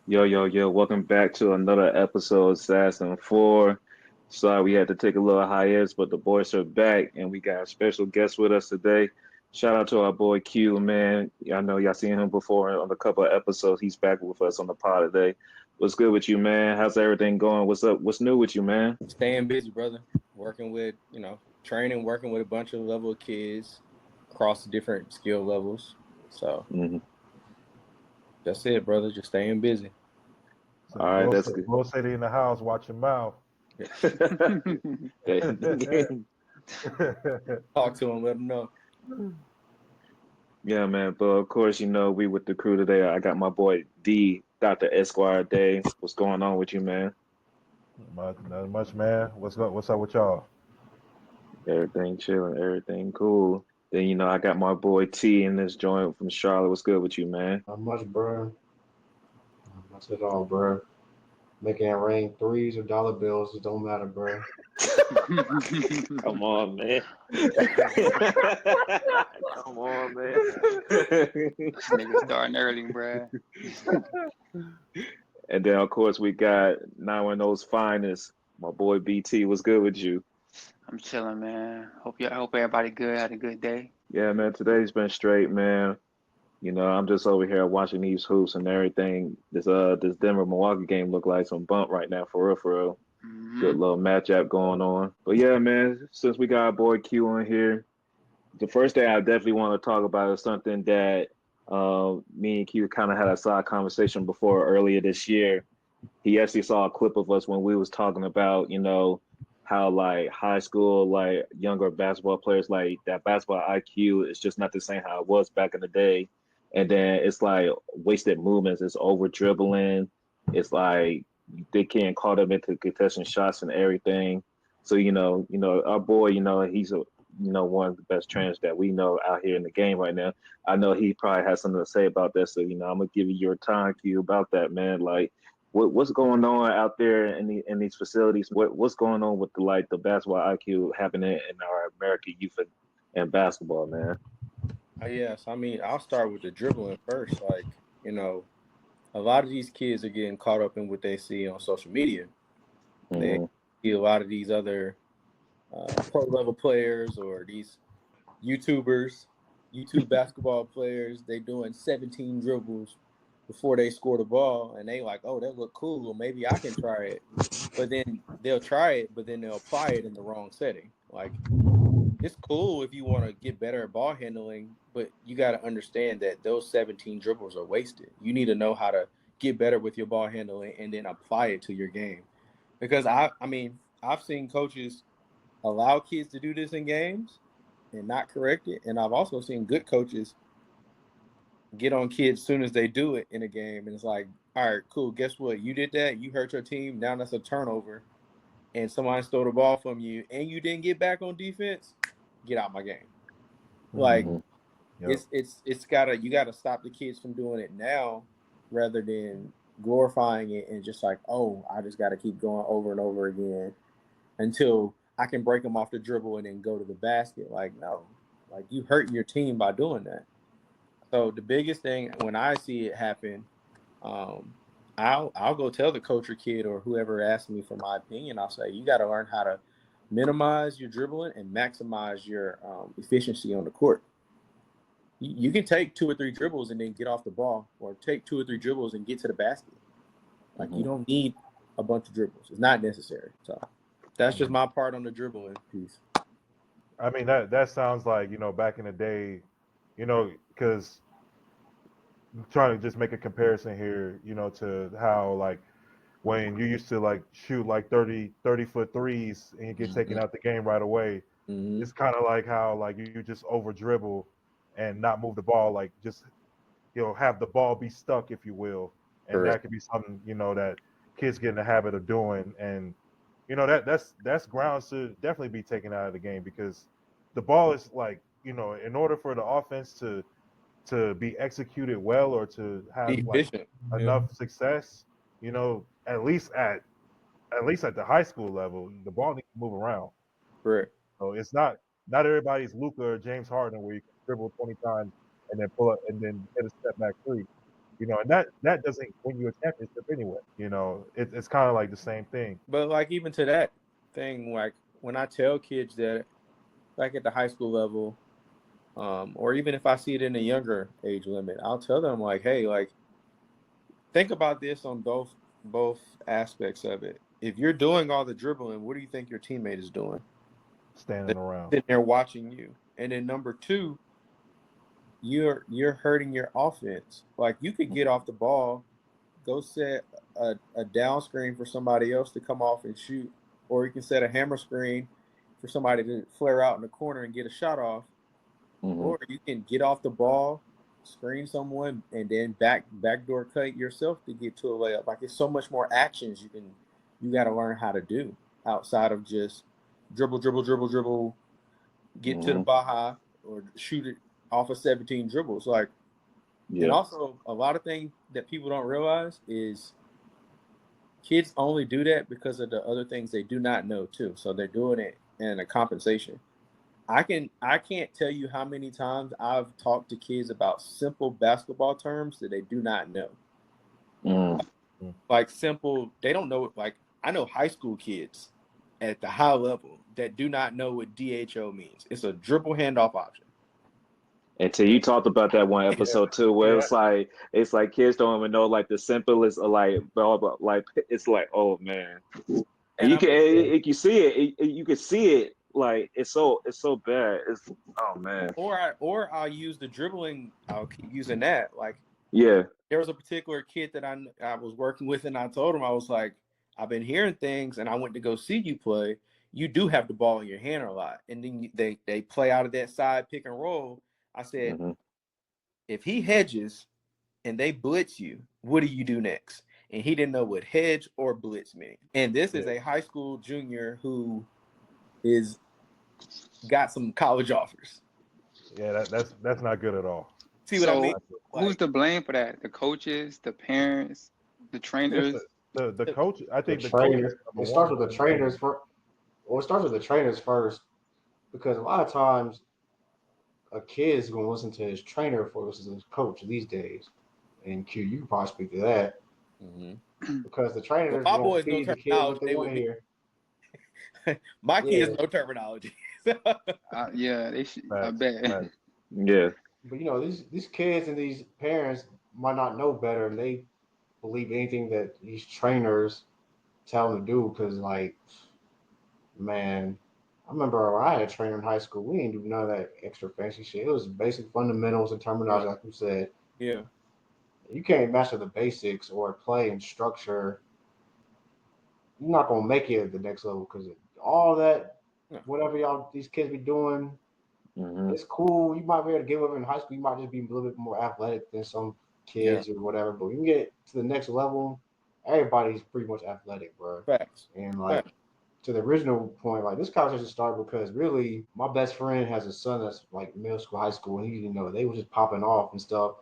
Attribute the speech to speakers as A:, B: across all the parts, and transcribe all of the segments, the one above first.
A: Yo, yo, yo, welcome back to another episode of Assassin 4. Sorry we had to take a little hiatus, but the boys are back and we got a special guest with us today. Shout out to our boy Q, man. I know y'all seen him before on a couple of episodes. He's back with us on the pod today. What's good with you, man? How's everything going? What's up? What's new with you, man?
B: Staying busy, brother. Working with, training, working with a bunch of level of kids across the different skill levels. So that's it, brother. Just staying busy.
C: So
A: All right, that's good.
C: Bull City in the house, watch your mouth.
B: Talk to him, let him know.
A: Yeah, man. But of course, we with the crew today. I got my boy D, Dr. Esquire Day. What's going on with you, man?
C: Not much, man. What's up with y'all?
A: Everything chilling, everything cool. Then I got my boy T in this joint from Charlotte. What's good with you, man?
D: Not much, bro. Not much at all, bro. Making it rain threes or dollar bills, it don't matter, bro.
A: Come on, man. Come on, man.
E: Nigga starting early, bruh.
A: And then of course we got 910's finest. My boy BT. What's good with you?
E: I'm chilling, man. I hope everybody good. Had a good day.
A: Yeah, man. Today's been straight, man. I'm just over here watching these hoops and everything. This Denver-Milwaukee game look like some bump right now, for real, for real. Good little matchup going on. But yeah, man, since we got our boy Q on here, the first thing I definitely want to talk about is something that me and Q kind of had a side conversation before earlier this year. He actually saw a clip of us when we was talking about, how like high school, like younger basketball players, like that basketball IQ is just not the same how it was back in the day. And then it's like wasted movements, it's over dribbling, it's like they can't call them into contesting shots and everything. So our boy, he's one of the best trainers that we know out here in the game right now. I know he probably has something to say about that. So I'm gonna give you your time, Q, about that, man. Like, what's going on out there in these facilities? What's going on with the basketball IQ happening in our American youth and basketball, man?
B: Yes, I mean, I'll start with the dribbling first. A lot of these kids are getting caught up in what they see on social media. They see a lot of these other pro level players or these YouTubers, YouTube basketball players. They doing 17 dribbles before they score the ball, and they like, oh, that look cool. Well, maybe I can try it. But then they'll try it, but then they'll apply it in the wrong setting. Like, it's cool if you want to get better at ball handling, but you got to understand that those 17 dribbles are wasted. You need to know how to get better with your ball handling and then apply it to your game. Because I've seen coaches allow kids to do this in games and not correct it, and I've also seen good coaches get on kids as soon as they do it in a game, and it's like, all right, cool. Guess what? You did that. You hurt your team. Now that's a turnover, and somebody stole the ball from you, and you didn't get back on defense. Get out my game. Like,
C: Yep.
B: you gotta stop the kids from doing it now, rather than glorifying it and just like, oh, I just gotta keep going over and over again until I can break them off the dribble and then go to the basket. Like, no, like you hurting your team by doing that. So the biggest thing when I see it happen, I'll go tell the coach or kid or whoever asks me for my opinion. I'll say you got to learn how to minimize your dribbling and maximize your efficiency on the court. You can take 2 or 3 dribbles and then get off the ball, or take 2 or 3 dribbles and get to the basket. Like, you don't need a bunch of dribbles. It's not necessary. So that's just my part on the dribbling piece.
C: I mean that sounds like back in the day, because I'm trying to just make a comparison here, to how like when you used to like shoot like 30-foot threes and you get taken out the game right away. It's kind of like how like you just over dribble and not move the ball, like just have the ball be stuck, if you will, and
B: Correct.
C: that could be something that kids get in the habit of doing, and that's grounds to definitely be taken out of the game, because the ball is like in order for the offense to be executed well or to have
B: Be
C: like
B: efficient.
C: enough success, at least at the high school level, the ball needs to move around.
B: Correct.
C: So it's not everybody's Luka or James Harden where you can dribble 20 times and then pull up and then hit a step back three. You know, and that doesn't win you a championship anyway. You know, it's kind of like the same thing.
B: But like even to that thing, like when I tell kids that, like at the high school level, or even if I see it in a younger age limit, I'll tell them like, hey, like think about this on both aspects of it. If you're doing all the dribbling, what do you think your teammate is doing?
C: Standing around,
B: sitting there watching you. And then number two, you're hurting your offense. Like you could get off the ball, go set a down screen for somebody else to come off and shoot, or you can set a hammer screen for somebody to flare out in the corner and get a shot off, or you can get off the ball, screen someone, and then backdoor cut yourself to get to a layup. Like it's so much more actions you got to learn how to do outside of just dribble, get to the 𝗲𝗊 or shoot it off of 17 dribbles. Like, and also a lot of things that people don't realize is kids only do that because of the other things they do not know too. So they're doing it in a compensation. I can't tell you how many times I've talked to kids about simple basketball terms that they do not know. Like simple, they don't know. Like I know high school kids at the high level that do not know what DHO means. It's a dribble handoff option.
A: Until you talked about that one episode too, where it's like kids don't even know like the simplest like blah, blah, like it's like, oh man, and you can see it. You can see it. Like it's so bad. It's, oh man.
B: Or I'll use the dribbling. I'll keep using that. Like there was a particular kid that I was working with, and I told him, I was like, I've been hearing things, and I went to go see you play. You do have the ball in your hand a lot, and then they play out of that side pick and roll. I said, if he hedges and they blitz you, what do you do next? And he didn't know what hedge or blitz meant. And this is a high school junior who is got some college offers.
C: Yeah, that's not good at all.
B: See what I mean?
E: Who's to blame for that? The coaches, the parents, the trainers?
C: The coach. I think the
D: trainers.
C: Coach
D: it starts with the trainers first. Well, it starts with the trainers first, because a lot of times a kid is going to listen to his trainer versus his coach these days. And Q, you can probably speak to that. Because the trainers
B: my boys
D: feed the kids what they want to hear.
B: My kids know terminology.
E: Yeah, they should. I bet.
A: Yeah.
D: But you know, these kids and these parents might not know better, and they believe anything that these trainers tell them to do. Because, like, man, I remember when I had a trainer in high school, we didn't do none of that extra fancy shit. It was basic fundamentals and terminology, like you said.
B: Yeah.
D: You can't master the basics or play and structure. You're not gonna make it at the next level, because all that, whatever these kids be doing, it's cool. You might be able to get over in high school. You might just be a little bit more athletic than some kids or whatever. But when you get to the next level, everybody's pretty much athletic, bro.
B: Facts.
D: And like to the original point, like this conversation started because really my best friend has a son that's like middle school, high school, and he didn't know they were just popping off and stuff,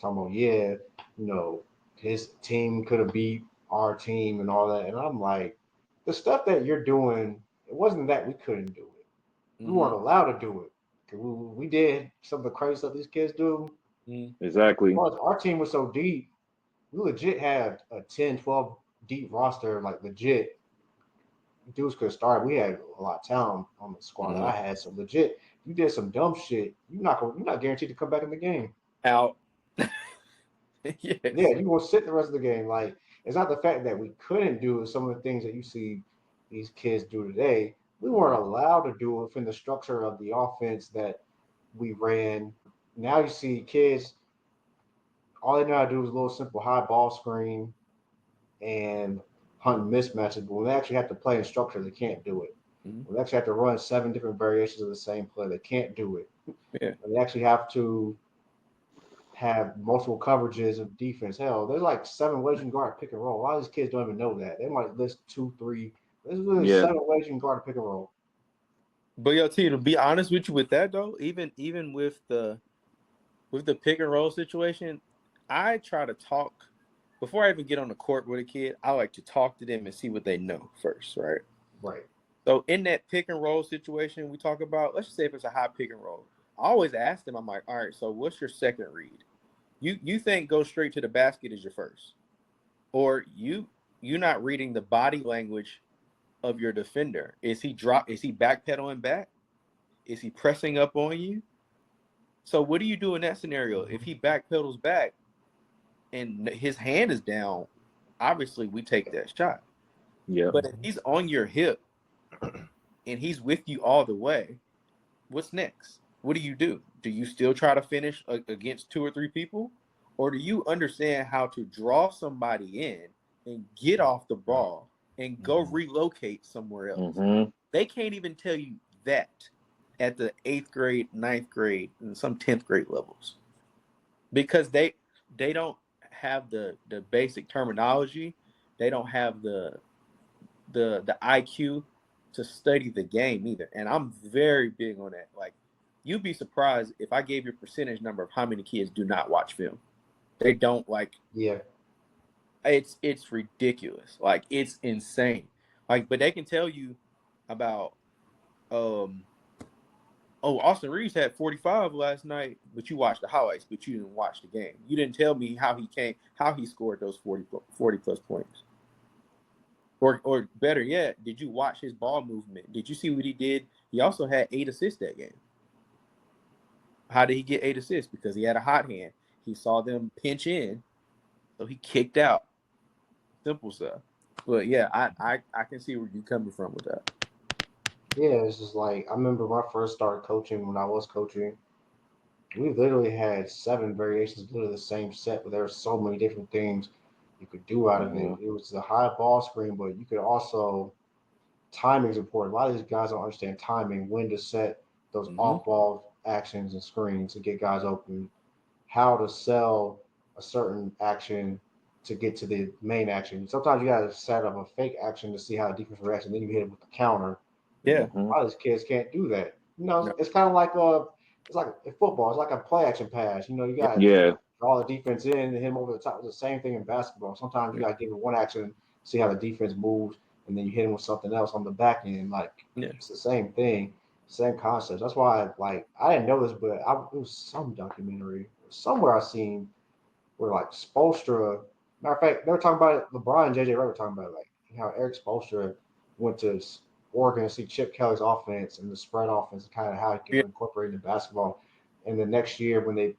D: talking about his team could have beat our team and all that. And I'm like, the stuff that you're doing, it wasn't that we couldn't do it. We weren't allowed to do it. We did some of the crazy stuff these kids do.
A: Exactly.
D: Our team was so deep. We legit had a 10, 12 deep roster, like legit. Dudes could have started. We had a lot of talent on the squad that I had. So legit, you did some dumb shit. You're not guaranteed to come back in the game.
B: Out.
D: Yeah, you gonna sit the rest of the game. Like, it's not the fact that we couldn't do some of the things that you see these kids do today. We weren't allowed to do it within the structure of the offense that we ran. Now you see kids, all they know how to do is a little simple high ball screen and hunting mismatches. But when they actually have to play in structure, they can't do it. When they actually have to run 7 different variations of the same play, they can't do it. When they actually have to have multiple coverages of defense. Hell, there's like 7 ways you can guard pick and roll. A lot of these kids don't even know that. They might list 2, 3. There's really 7 ways you can guard a pick and roll.
B: But yo, T, to be honest with you with that though, even with the pick and roll situation, I try to talk before I even get on the court with a kid. I like to talk to them and see what they know first, right?
D: Right.
B: So in that pick and roll situation we talk about, let's just say if it's a high pick and roll, I always ask them, I'm like, all right, so what's your second read? You think go straight to the basket is your first, or you're not reading the body language of your defender. Is he backpedaling back? Is he pressing up on you? So what do you do in that scenario? If he backpedals back and his hand is down, obviously we take that shot.
A: Yeah.
B: But if he's on your hip and he's with you all the way, what's next? What do you do? Do you still try to finish against 2 or 3 people? Or do you understand how to draw somebody in and get off the ball and go relocate somewhere else? They can't even tell you that at the 8th grade, 9th grade, and some 10th grade levels, because they don't have the basic terminology. They don't have the IQ to study the game either. And I'm very big on that. Like, you'd be surprised if I gave you a percentage number of how many kids do not watch film. They don't, like,
D: yeah.
B: It's ridiculous. Like, it's insane. Like, but they can tell you about Austin Reeves had 45 last night, but you watched the highlights, but you didn't watch the game. You didn't tell me how he scored those 40 plus points. Or better yet, did you watch his ball movement? Did you see what he did? He also had 8 assists that game. How did he get 8 assists? Because he had a hot hand. He saw them pinch in, so he kicked out. Simple stuff. But yeah, I can see where you're coming from with that.
D: Yeah, it's just like, I remember when I first started coaching, when I was coaching, we literally had 7 variations, literally the same set, but there were so many different things you could do out of it. It was the high ball screen, but you could also, timing is important. A lot of these guys don't understand timing, when to set those off ball actions and screens to get guys open, how to sell a certain action to get to the main action. Sometimes you got to set up a fake action to see how the defense reacts, and then you hit it with the counter.
B: Yeah.
D: A lot of these kids can't do that. It's kind of like it's like in football. It's like a play action pass. You got to draw the defense in and hit them over the top. It's the same thing in basketball. Sometimes you got to give them one action, see how the defense moves, and then you hit them with something else on the back end. It's the same thing, same concept. That's why, I didn't know this, but it was some documentary somewhere I seen where Spoelstra. Matter of fact, they were talking about it. LeBron and JJ Redick were talking about how Eric Spoelstra went to Oregon to see Chip Kelly's offense and the spread offense and kind of how he can incorporate into basketball. And the next year when the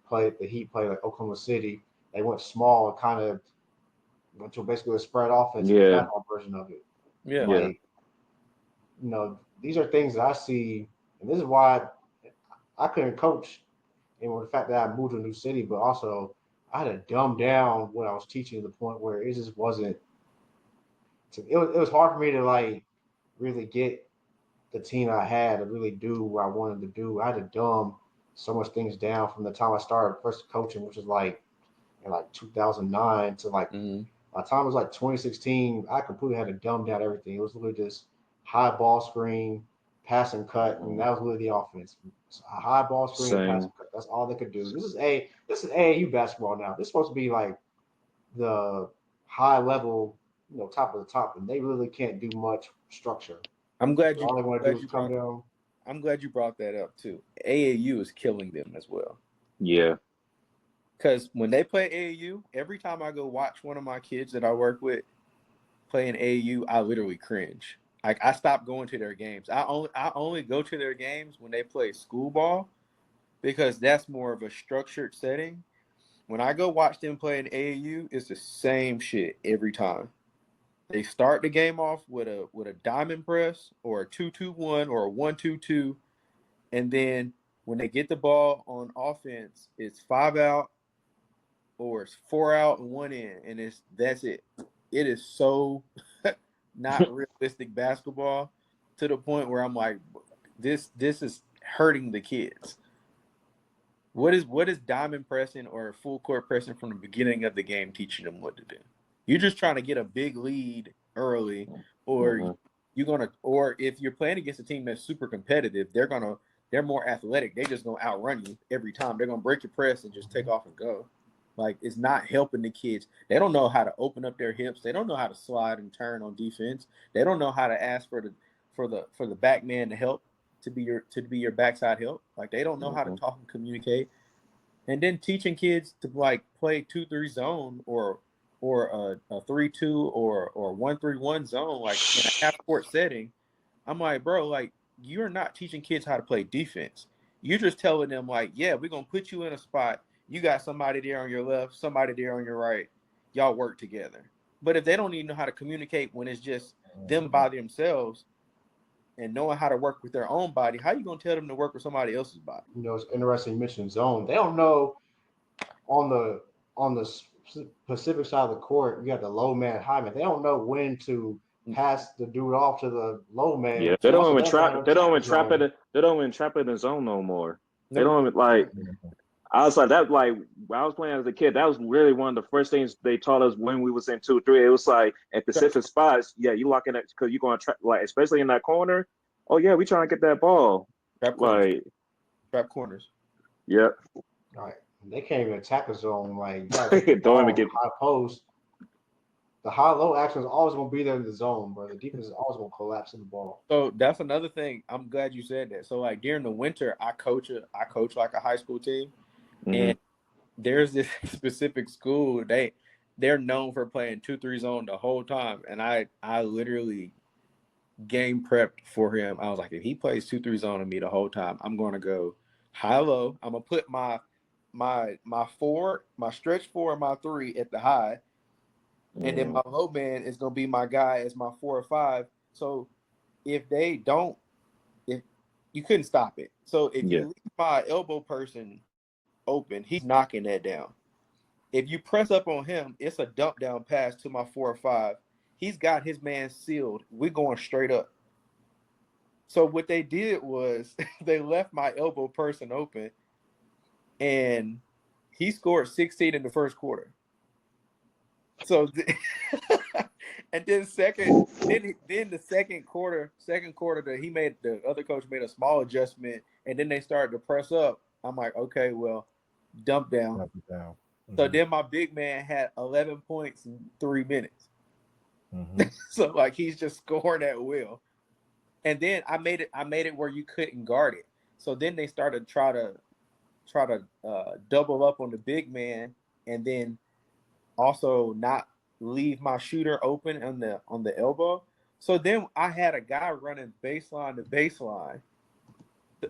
D: Heat played Oklahoma City, they went small and kind of went to basically a spread offense, basketball version of it.
B: Yeah.
D: These are things that I see, and this is why I couldn't coach. And with the fact that I moved to a new city, but also I had to dumb down what I was teaching to the point where it just wasn't. It was hard for me to really get the team I had to really do what I wanted to do. I had to dumb so much things down from the time I started first coaching, which was in 2009 to by the time it was 2016, I completely had to dumb down everything. It was literally just high ball screen, pass and cut, and that was really the offense. So a high ball screen, pass and cut. That's all they could do. This is AAU basketball now. This is supposed to be the high level, top of the top, and they really can't do much structure.
B: I'm glad
D: all they want to do is come down.
B: I'm glad you brought that up too. AAU is killing them as well.
A: Yeah.
B: Because when they play AAU, every time I go watch one of my kids that I work with playing AAU, I literally cringe. I stopped going to their games. I only go to their games when they play school ball, because that's more of a structured setting. When I go watch them play in AAU, it's the same shit every time. They start the game off with a diamond press or a 2-2-1 or a 1-2-2, and then when they get the ball on offense, it's 5 out or it's 4 out and 1 in, and that's it. It is so not realistic basketball, to the point where I'm like, this is hurting the kids. What is diamond pressing or full court pressing from the beginning of the game teaching them what to do? You're just trying to get a big lead early, or or if you're playing against a team that's super competitive, they're more athletic. They just gonna outrun you every time. They're gonna break your press and just take off and go. It's not helping the kids. They don't know how to open up their hips. They don't know how to slide and turn on defense. They don't know how to ask for the back man to help, to be your backside help. They don't know how to talk and communicate. And then teaching kids to like play 2-3 zone or a 3-2 or 1-3-1 zone, like in a half court setting. I'm like, bro, like you're not teaching kids how to play defense. You're just telling them like, yeah, we're gonna put you in a spot. You got somebody there on your left, somebody there on your right. Y'all work together. But if they don't even know how to communicate when it's just them by themselves and knowing how to work with their own body, how you gonna tell them to work with somebody else's body?
D: You know, it's interesting you mentioned zone. They don't know on the Pacific side of the court, you got the low man, high man. They don't know when to pass the dude off to the low man.
A: Yeah, they don't even trap. They don't even trap it. They don't even trap it in the zone no more. They don't even like. I was like that. Like when I was playing as a kid, that was really one of the first things they taught us when we was in 2-3. It was like at specific spots. Yeah, you lock in it because you're going to trap. Like especially in that corner. Oh yeah, we trying to get that ball.
B: Trap corners. Trap corners.
A: Yep.
D: All right. They can't even attack a zone. Like
A: don't even get
D: high post. The high-low action is always going to be there in the zone, bro. The defense is always going to collapse in the ball.
B: So that's another thing. I'm glad you said that. So like during the winter, I coach like a high school team, and there's this specific school they're known for playing 2-3 zone the whole time, and I literally game prepped for him. I was like, if he plays 2-3 zone on me the whole time, I'm going to go high-low. I'm gonna put my stretch 4 and my 3 at the high. And then my low man is gonna be my guy as my 4 or 5. So if you couldn't stop it. So if you leave my elbow person open, he's knocking that down. If you press up on him, it's a dump down pass to my 4 or 5. He's got his man sealed. We're going straight up. So what they did was they left my elbow person open, and he scored 16 in the first quarter. So, and then the second quarter that the other coach made a small adjustment, and then they started to press up. I'm like, okay, well, dump down. So then my big man had 11 points in 3 minutes. So like he's just scoring at will. And then I made it where you couldn't guard it. So then they started try to double up on the big man, and then also not leave my shooter open on the elbow. So then I had a guy running baseline to baseline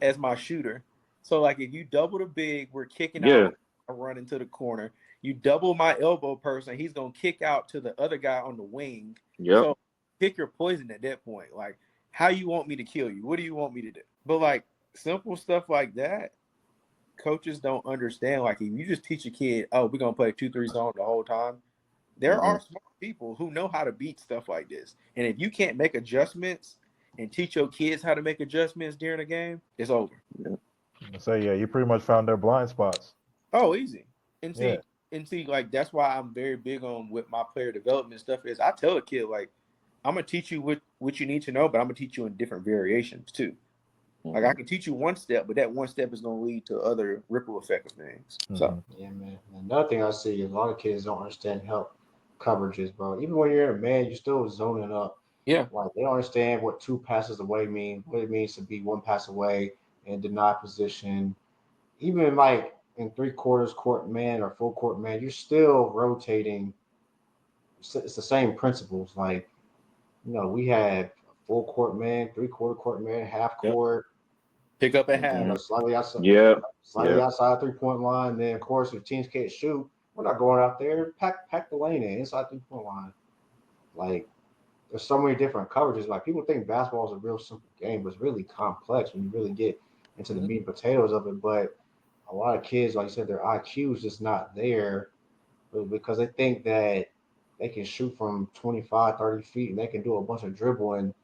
B: as my shooter. So like if you double the big, we're kicking out, running to the corner. You double my elbow person, he's gonna kick out to the other guy on the wing. So pick your poison at that point. Like, how you want me to kill you? What do you want me to do? But like simple stuff like that, coaches don't understand. Like if you just teach a kid, oh, we're gonna play 2-3 zone the whole time. There are smart people who know how to beat stuff like this. And if you can't make adjustments and teach your kids how to make adjustments during a game, it's over.
C: So yeah, you pretty much found their blind spots.
B: Oh, easy. And see, like that's why I'm very big on what my player development stuff is. I tell a kid, like, I'm gonna teach you what you need to know, but I'm gonna teach you in different variations too. Like I can teach you one step, but that one step is gonna lead to other ripple effect of things. So
D: yeah, man. Another thing I see is a lot of kids don't understand help coverages, bro. Even when you're in a man, you're still zoning up.
B: Yeah.
D: Like they don't understand what 2 passes away mean, what it means to be 1 pass away and deny position. Even like in 3/4 court man or full court man, you're still rotating. It's the same principles. Like, you know, we had full court man, 3/4 court man, half court.
B: Pick up at half.
D: You know, slightly outside, outside 3-point line. And then of course, if teams can't shoot, we're not going out there. Pack the lane inside 3-point line. Like, there's so many different coverages. Like people think basketball is a real simple game, but it's really complex when you really get into the meat and potatoes of it. But a lot of kids, like you said, their IQ is just not there because they think that they can shoot from 25, 30 feet and they can do a bunch of dribbling,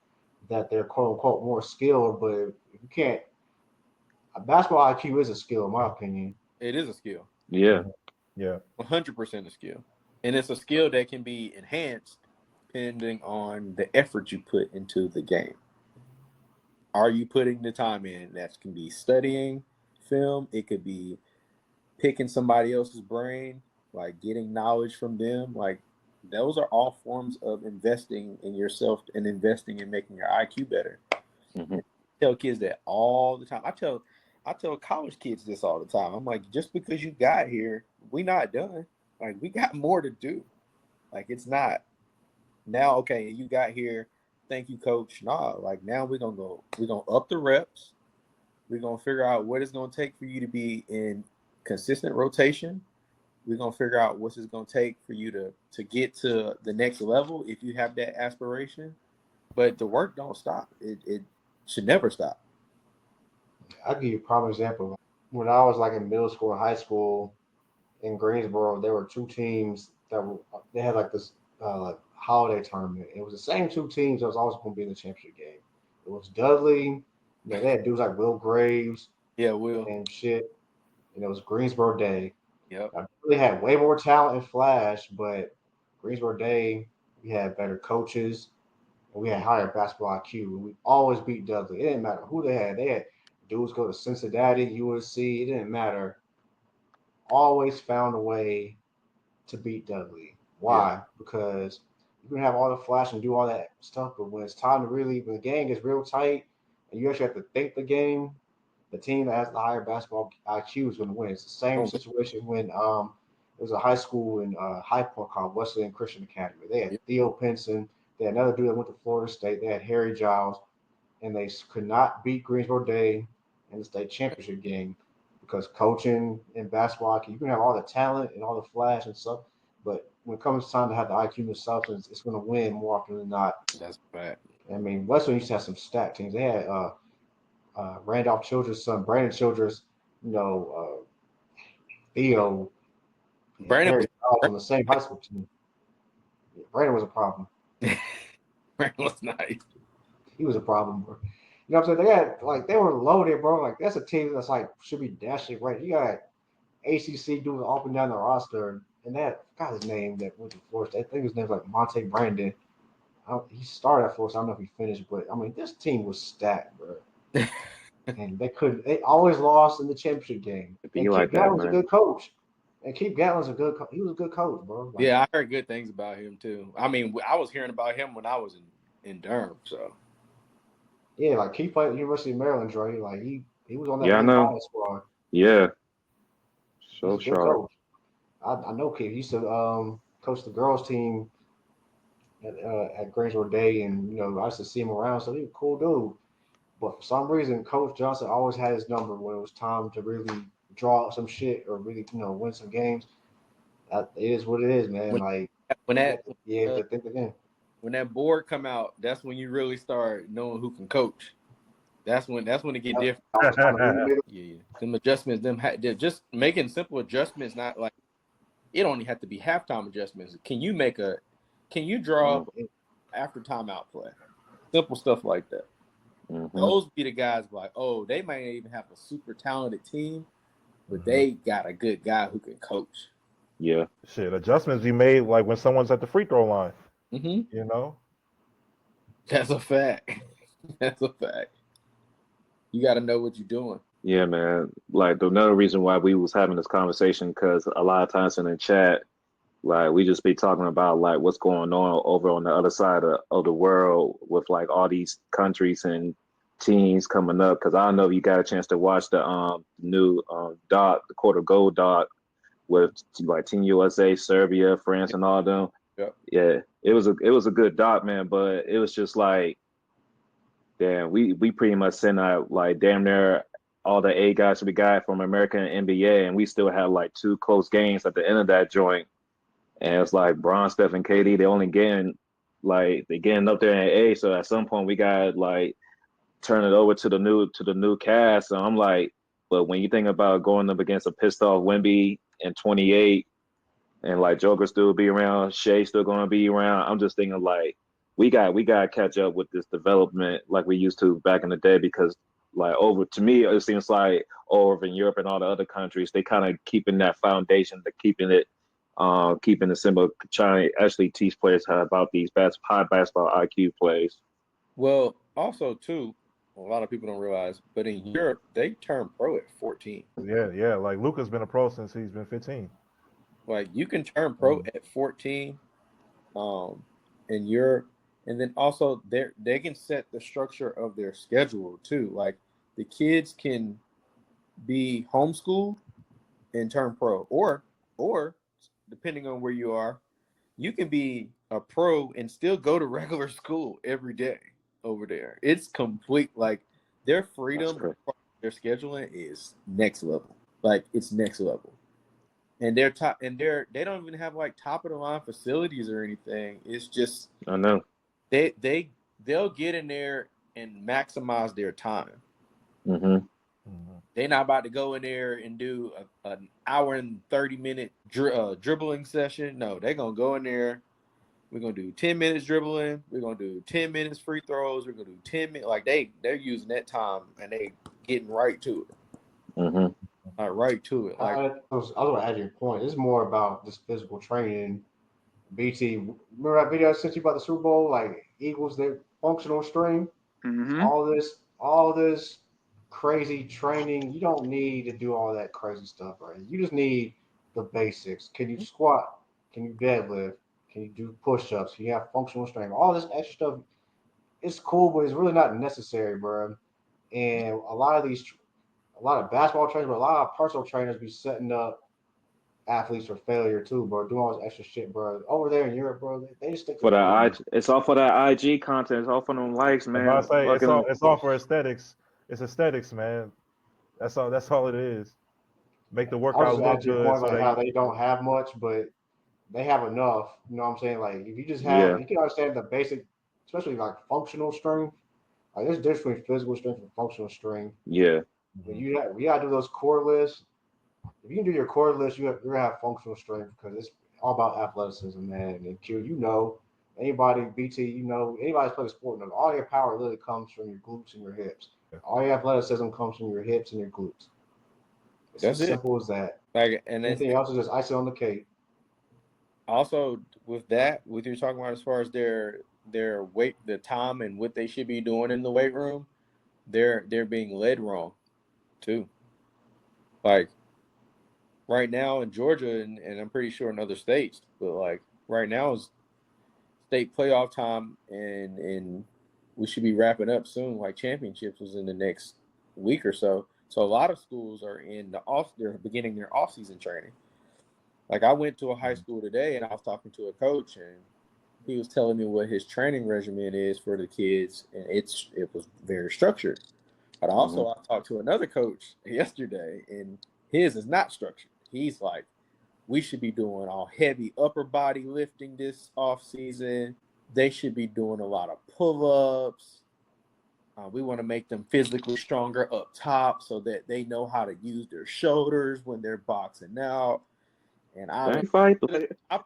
D: that they're quote unquote more skilled. But you can't. A basketball IQ is a skill, in my opinion.
B: It is a skill.
A: Yeah.
B: 100% a skill. And it's a skill that can be enhanced depending on the effort you put into the game. Are you putting the time in? That can be studying film. It could be picking somebody else's brain, like getting knowledge from them. Like those are all forms of investing in yourself and investing in making your IQ better. I tell kids that all the time. I tell college kids this all the time. I'm like, just because you got here, we not done. Like, we got more to do. Like, it's not now. Okay, you got here. Thank you, coach. Nah, like now we're gonna up the reps. We're gonna figure out what it's gonna take for you to be in consistent rotation. We're gonna figure out what it's gonna take for you to get to the next level if you have that aspiration. But the work don't stop. It should never stop.
D: I'll give you a prime example. When I was like in middle school and high school in Greensboro, there were two teams they had like this like holiday tournament. It was the same two teams that was always going to be in the championship game. It was Dudley. They had dudes like Will Graves.
B: Yeah, Will.
D: And shit. And it was Greensboro Day.
B: Yep.
D: I really had way more talent in Flash, but Greensboro Day, we had better coaches and we had higher basketball IQ. And we always beat Dudley. It didn't matter who they had. They had dudes go to Cincinnati, USC. It didn't matter. Always found a way to beat Dudley. Why? Yeah. Because you can have all the flash and do all that stuff, but when it's time to when the game gets real tight and you actually have to think the game, the team that has the higher basketball IQ is going to win. It's the same situation when there was a high school in High Point called Wesleyan Christian Academy. They had Theo Pinson. They had another dude that went to Florida State. They had Harry Giles, and they could not beat Greensboro Day in the state championship game because coaching in basketball, you can have all the talent and all the flash and stuff, but when it comes time to have the IQ and the substance, it's going to win more often than not.
B: That's bad.
D: I mean, Western used to have some stacked teams. They had Randolph Childress' son, Brandon Childress, Theo,
B: Brandon was
D: on the same high school team. Yeah, Brandon was a problem.
B: Brandon was nice.
D: He was a problem, bro. You know what I'm saying? They were loaded, bro. Like, that's a team that's should be dashing right. You got ACC doing up and down the roster, and that got his name that went to Florida State. I think his name was Monte Brandon. He started at Florida. I don't know if he finished, but I mean, this team was stacked, bro. And they always lost in the championship game. And Keith Gatlin's a good coach. And Keith Gatlin's he was a good coach, bro.
B: Yeah, I heard good things about him too. I mean, I was hearing about him when I was in Durham, so.
D: Yeah, Keith played at the University of Maryland, Dre. He was on that squad.
A: Yeah. So sharp.
D: I know Keith. He used to coach the girls team at Greensboro Day, and I used to see him around. So he was a cool dude. But for some reason, Coach Johnson always had his number when it was time to really draw up some shit or really win some games. It is what it is, man. When
B: that board come out, that's when you really start knowing who can coach. That's when it get different. Yeah. Them adjustments, they're just making simple adjustments, not like it don't have to be halftime adjustments. Can you draw up after timeout play? Simple stuff like that. Mm-hmm. Those be the guys they might even have a super talented team, but they got a good guy who can coach.
A: Yeah.
C: Shit, adjustments you made when someone's at the free throw line.
B: Mm-hmm.
C: That's
B: a fact. That's a fact. You got to know what you're doing.
A: Yeah, man. Another reason why we was having this conversation, because a lot of times in the chat, we just be talking about what's going on over on the other side of the world with all these countries and teams coming up. Because I don't know if you got a chance to watch the new doc, the Court of Gold doc with Team USA, Serbia, France, and all of them.
B: Yep.
A: Yeah, it was a good doc, man. But it was just damn, we pretty much sent out damn near all the A guys we got from American NBA, and we still had 2 close games at the end of that joint. And it's Bron, Steph, and KD, they only getting they getting up there in A. So at some point we got turn it over to the new cast. So I'm but when you think about going up against a pissed off Wemby in 28, and Joker still be around, Shea still gonna be around, I'm just thinking we got to catch up with this development like we used to back in the day, because over to me it seems over in Europe and all the other countries, they kind of keeping that foundation, keeping it simple, trying to actually teach players how about these high basketball IQ plays.
B: Well, also too, a lot of people don't realize, but in Europe they turn pro at 14.
C: Yeah. Luka's been a pro since he's been 15.
B: You can turn pro at 14, in Europe, and then also they can set the structure of their schedule too. The kids can be homeschooled and turn pro, or depending on where you are, you can be a pro and still go to regular school every day over there. It's complete, like their freedom, their scheduling is next level. Like it's next level. And they're top, and they don't even have like top of the line facilities or anything. It's just
A: I know
B: they'll get in there and maximize their time.
A: Mm-hmm.
B: They're not about to go in there and do an hour and 30-minute dribbling session. No, they're gonna go in there. We're gonna do 10 minutes dribbling. We're gonna do 10 minutes free throws. We're gonna do 10 minutes. Like they're using that time and they getting right to it.
A: Mm-hmm.
B: Right to it. Like
D: I was going to add your point. It's more about this physical training. BT, remember that video I sent you about the Super Bowl? Like Eagles, their functional strength.
E: Mm-hmm.
D: All this crazy training. You don't need to do all that crazy stuff, right? You just need the basics. Can you squat? Can you deadlift? Can you do push-ups? Can you have functional strength? All this extra stuff. It's cool, but it's really not necessary, bro. And a lot of basketball trainers, but a lot of personal trainers be setting up athletes for failure too, bro. Doing all this extra shit, bro. Over there in Europe, bro, they just stick to
A: For that it's all for that IG content. It's all for them likes, man.
C: I say it's all for aesthetics. It's aesthetics, man. That's all it is. Make the workout look good.
D: Point, like how they don't have much, but they have enough. You know what I'm saying? Like if you just have, you can understand the basic, especially like functional strength. Like there's a difference between physical strength and functional strength.
A: Yeah.
D: But you gotta do those core lists. If you can do your core list, you're gonna have functional strength because it's all about athleticism, man. And Q, anybody, BT, anybody's played a sport, all your power literally comes from your glutes and your hips. All your athleticism comes from your hips and your glutes. It's as simple as that.
B: Like, and
D: anything else is just icing on the cake.
B: Also, with what you're talking about as far as their weight, the time, and what they should be doing in the weight room, they're being led wrong, too. Like right now in Georgia, and I'm pretty sure in other states, but like right now is state playoff time, and we should be wrapping up soon. Like championships is in the next week or so. So a lot of schools are they're beginning their off-season training. Like I went to a high school today and I was talking to a coach and he was telling me what his training regimen is for the kids, and it was very structured. But also I talked to another coach yesterday and his is not structured. He's like, we should be doing all heavy upper body lifting this off season. They should be doing a lot of pull-ups. We want to make them physically stronger up top so that they know how to use their shoulders when they're boxing out. And I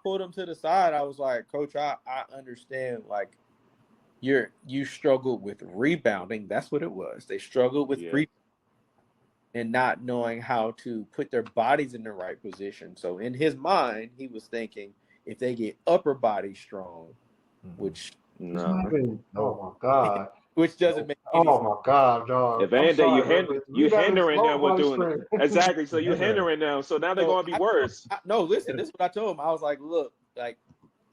B: pulled him to the side. I was like, Coach, I understand. Like, you struggled with rebounding. That's what it was. They struggled with rebounding and not knowing how to put their bodies in the right position. So in his mind, he was thinking if they get upper body strong, which
D: oh my God.
B: Which doesn't make any sense.
D: My God, dog.
A: If anything, you hindering them with doing it. Exactly. So you hindering them. So now they're going to be worse.
B: No, listen, this is what I told him. I was like, look, like,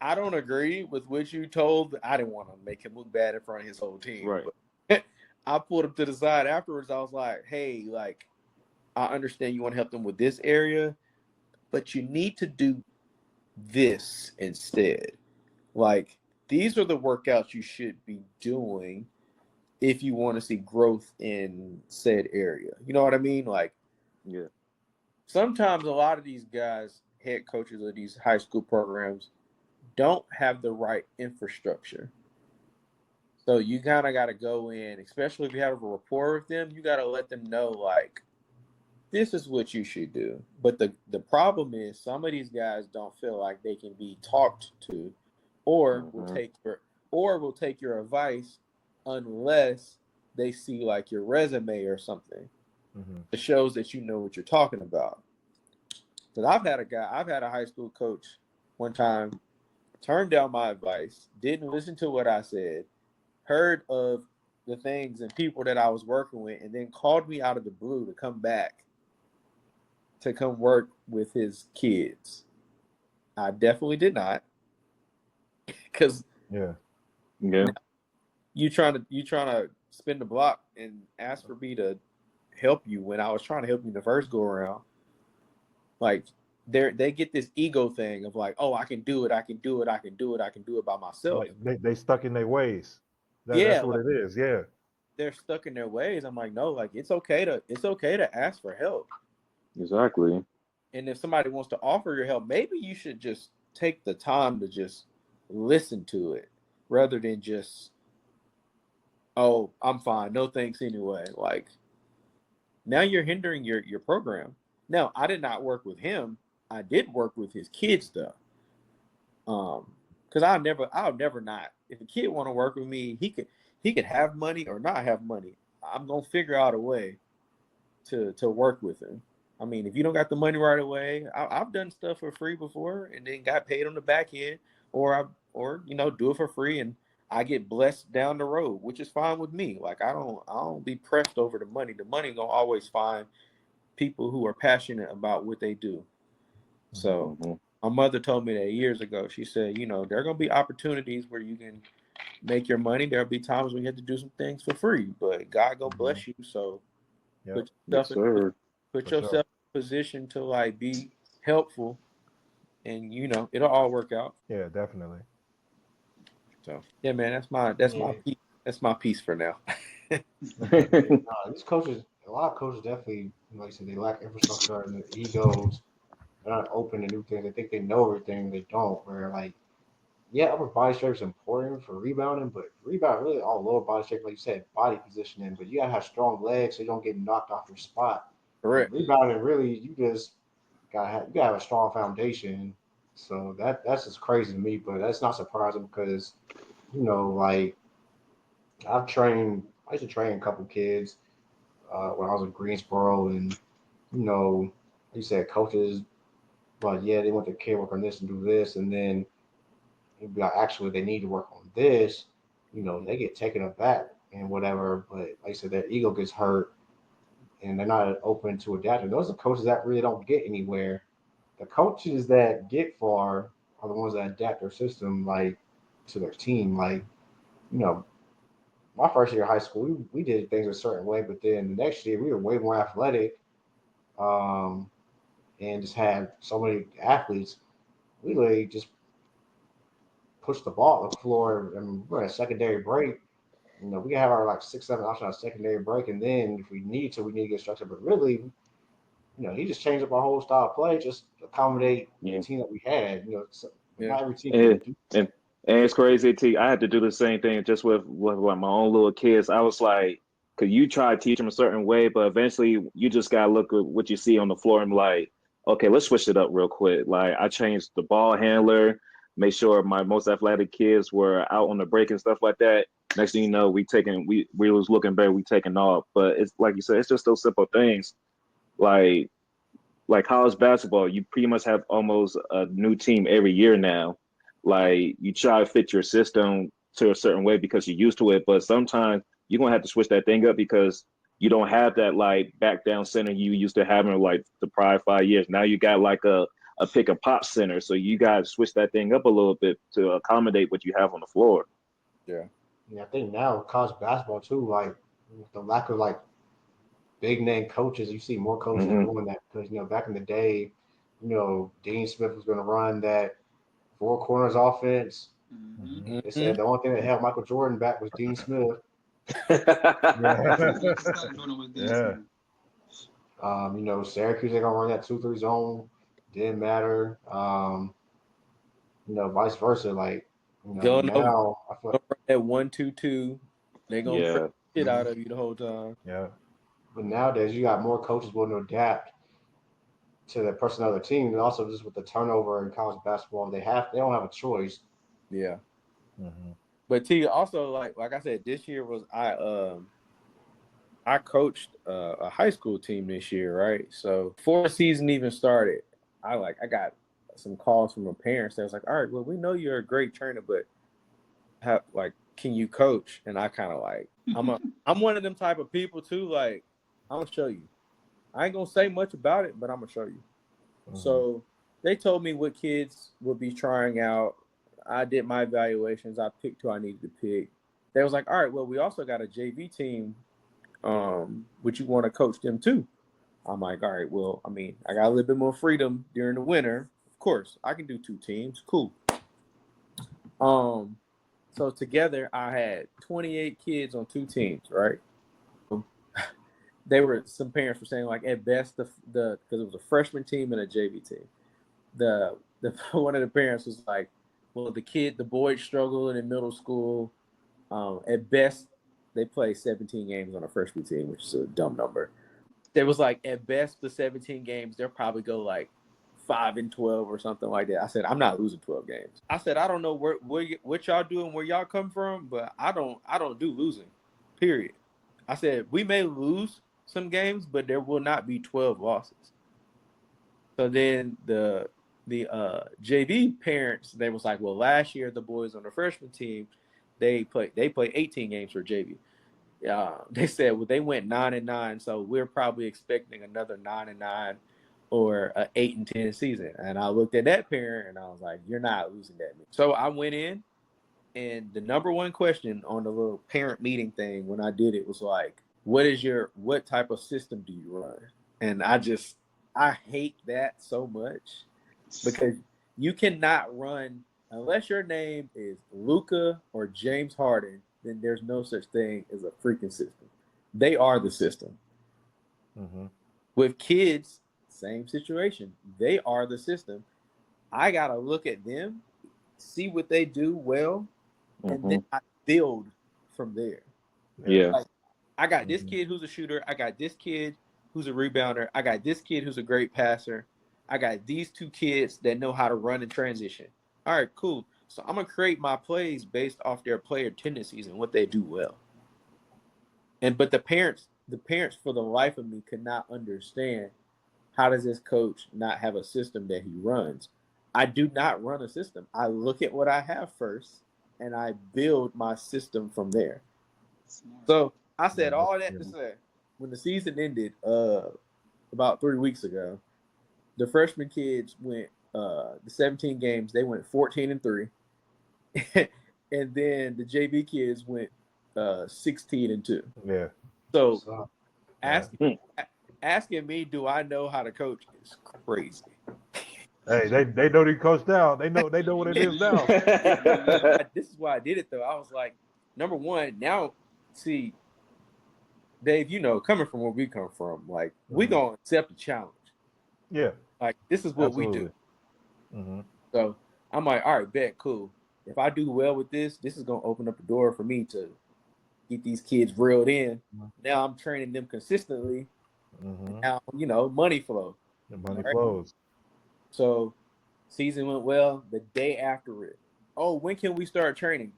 B: I don't agree with what you told. I didn't want to make him look bad in front of his whole team.
A: Right.
B: But I pulled him to the side afterwards. I was like, hey, like, I understand you want to help them with this area, but you need to do this instead. Like, these are the workouts you should be doing if you want to see growth in said area. You know what I mean? Like, sometimes a lot of these guys, head coaches of these high school programs, don't have the right infrastructure. So you kind of got to go in, especially if you have a rapport with them, you got to let them know, like, this is what you should do. But the problem is some of these guys don't feel like they can be talked to or will take your advice unless they see like your resume or something that shows that you know what you're talking about. Because I've had a high school coach one time turned down my advice, didn't listen to what I said, heard of the things and people that I was working with, and then called me out of the blue to come back to come work with his kids. I definitely did not, because you trying to spin the block and ask for me to help you when I was trying to help you the first go around. Like they get this ego thing of like, oh, I can do it, I can do it, I can do it, I can do it by myself.
C: Like they stuck in their ways.
B: Yeah,
C: That's what
B: like,
C: it is. Yeah.
B: they're stuck in their ways. I'm like, no, like it's okay to ask for help.
A: Exactly.
B: And if somebody wants to offer your help, maybe you should just take the time to just listen to it rather than just, oh, I'm fine, no thanks anyway. Like now you're hindering your program. Now, I did not work with him. I did work with his kids though. Because I'll never not. If a kid want to work with me, he could have money or not have money. I'm gonna figure out a way to work with him. I mean, if you don't got the money right away, I've done stuff for free before and then got paid on the back end, or do it for free and I get blessed down the road, which is fine with me. Like I don't be pressed over the money. The money gonna always find people who are passionate about what they do. So my mother told me that years ago. She said, there are going to be opportunities where you can make your money. There'll be times when you have to do some things for free, but God go bless you. So put yourself in a position to like be helpful, and it'll all work out.
C: Yeah, definitely.
B: So yeah, man, that's my piece. That's my piece for now.
D: These coaches, a lot of coaches definitely, like I said, they lack infrastructure and the egos. They're not open to new things. They think they know everything. They don't. Where like, yeah, upper body strength is important for rebounding, but rebound really all lower body strength, like you said, body positioning. But you gotta have strong legs so you don't get knocked off your spot.
B: Correct.
D: Rebounding really, you gotta have a strong foundation. So that's just crazy to me, but that's not surprising because like I used to train a couple kids when I was in Greensboro, and like you said, coaches, but yeah, they want their kid work on this and do this, and then you'd be like, actually, they need to work on this. They get taken aback and whatever. But like I said, their ego gets hurt, and they're not open to adapting. Those are coaches that really don't get anywhere. The coaches that get far are the ones that adapt their system like to their team. Like, my first year of high school, we did things a certain way, but then the next year we were way more athletic, and just had so many athletes. We literally just pushed the ball on the floor, and we're at a secondary break. We can have our like 6-7 options on a secondary break, and then if we need to, we need to get structured. But really, he just changed up our whole style of play, just to accommodate the team that we had. Not every team can do that.
A: And it's crazy, T. I had to do the same thing just with my own little kids. I was like, because you try to teach them a certain way, but eventually you just got to look at what you see on the floor and be like, okay, let's switch it up real quick. Like I changed the ball handler, made sure my most athletic kids were out on the break and stuff like that. Next thing you know, we was looking better, we taking off. But it's like you said, it's just those simple things. Like college basketball, you pretty much have almost a new team every year now. Like you try to fit your system to a certain way because you're used to it, but sometimes you're gonna have to switch that thing up because you don't have that like back down center you used to having like the prior 5 years. Now you got like a pick and pop center, so you got to switch that thing up a little bit to accommodate what you have on the floor.
D: Yeah, I think now college basketball too, like the lack of like big name coaches, you see more coaches doing that because back in the day, Dean Smith was going to run that four corners offense. They said the only thing that held Michael Jordan back was Dean Smith. Syracuse, they're gonna run that 2-3 zone. Didn't matter. Vice versa. Like, now I feel like
B: that 1-2-2, they're gonna press shit out of you the whole time.
C: Yeah.
D: But nowadays you got more coaches willing to adapt to the personnel of the team, and also just with the turnover in college basketball, they don't have a choice.
B: Yeah. But T, also like I said, this year was I coached a high school team this year, right? So before the season even started, I got some calls from my parents that was like, all right, well, we know you're a great trainer, but can you coach? And I kind of like, I'm one of them type of people too. Like, I'm gonna show you. I ain't gonna say much about it, but I'm gonna show you. So they told me what kids would be trying out. I did my evaluations. I picked who I needed to pick. They was like, all right, well, we also got a JV team Would you want to coach them too? I'm like, all right, well, I mean, I got a little bit more freedom during the winter. Of course, I can do 2 teams. Cool. So together I had 28 kids on 2 teams, right? Some parents were saying, like, at best the because it was a freshman team and a JV team. The one of the parents was like, well, the boys struggle in middle school. At best they play 17 games on a freshman team, which is a dumb number. There was like, at best the 17 games, they'll probably go like 5-12 or something like that. I said, I'm not losing 12 games. I said, I don't know what y'all do and where y'all come from, but I don't do losing, period. I said, we may lose some games, but there will not be 12 losses. So then the JV parents, they was like, well, last year the boys on the freshman team, they played 18 games for JV. They said, well, they went 9-9, so we're probably expecting another 9-9 or an 8-10 season. And I looked at that parent and I was like, you're not losing that. So I went in, and the number one question on the little parent meeting thing when I did it was like, what type of system do you run? And I hate that so much, because you cannot run, unless your name is Luka or James Harden, then there's no such thing as a freaking system. They are the system. Mm-hmm. With kids, same situation. They are the system. I got to look at them, see what they do well, and then I build from there.
A: Yeah.
B: Like, I got this kid who's a shooter. I got this kid who's a rebounder. I got this kid who's a great passer. I got these 2 kids that know how to run and transition. All right, cool. So I'm going to create my plays based off their player tendencies and what they do well. But the parents for the life of me could not understand, how does this coach not have a system that he runs? I do not run a system. I look at what I have first, and I build my system from there. So I said all that to say, when the season ended about 3 weeks ago, the freshman kids went the 17 games, they went 14-3. And then the JV kids went 16-2.
C: Yeah.
B: So asking me, do I know how to coach, is crazy.
C: Hey, they know they coach now. They know what it is now.
B: This is why I did it though. I was like, number one, now see, Dave, coming from where we come from, like, we gonna accept the challenge.
C: Yeah.
B: Like, this is what we do. Mm-hmm. So I'm like, all right, bet, cool. If I do well with this is gonna open up the door for me to get these kids reeled in. Mm-hmm. Now I'm training them consistently. Mm-hmm. Now, money flow.
C: The money flows.
B: So season went well. The day after it, oh, when can we start training?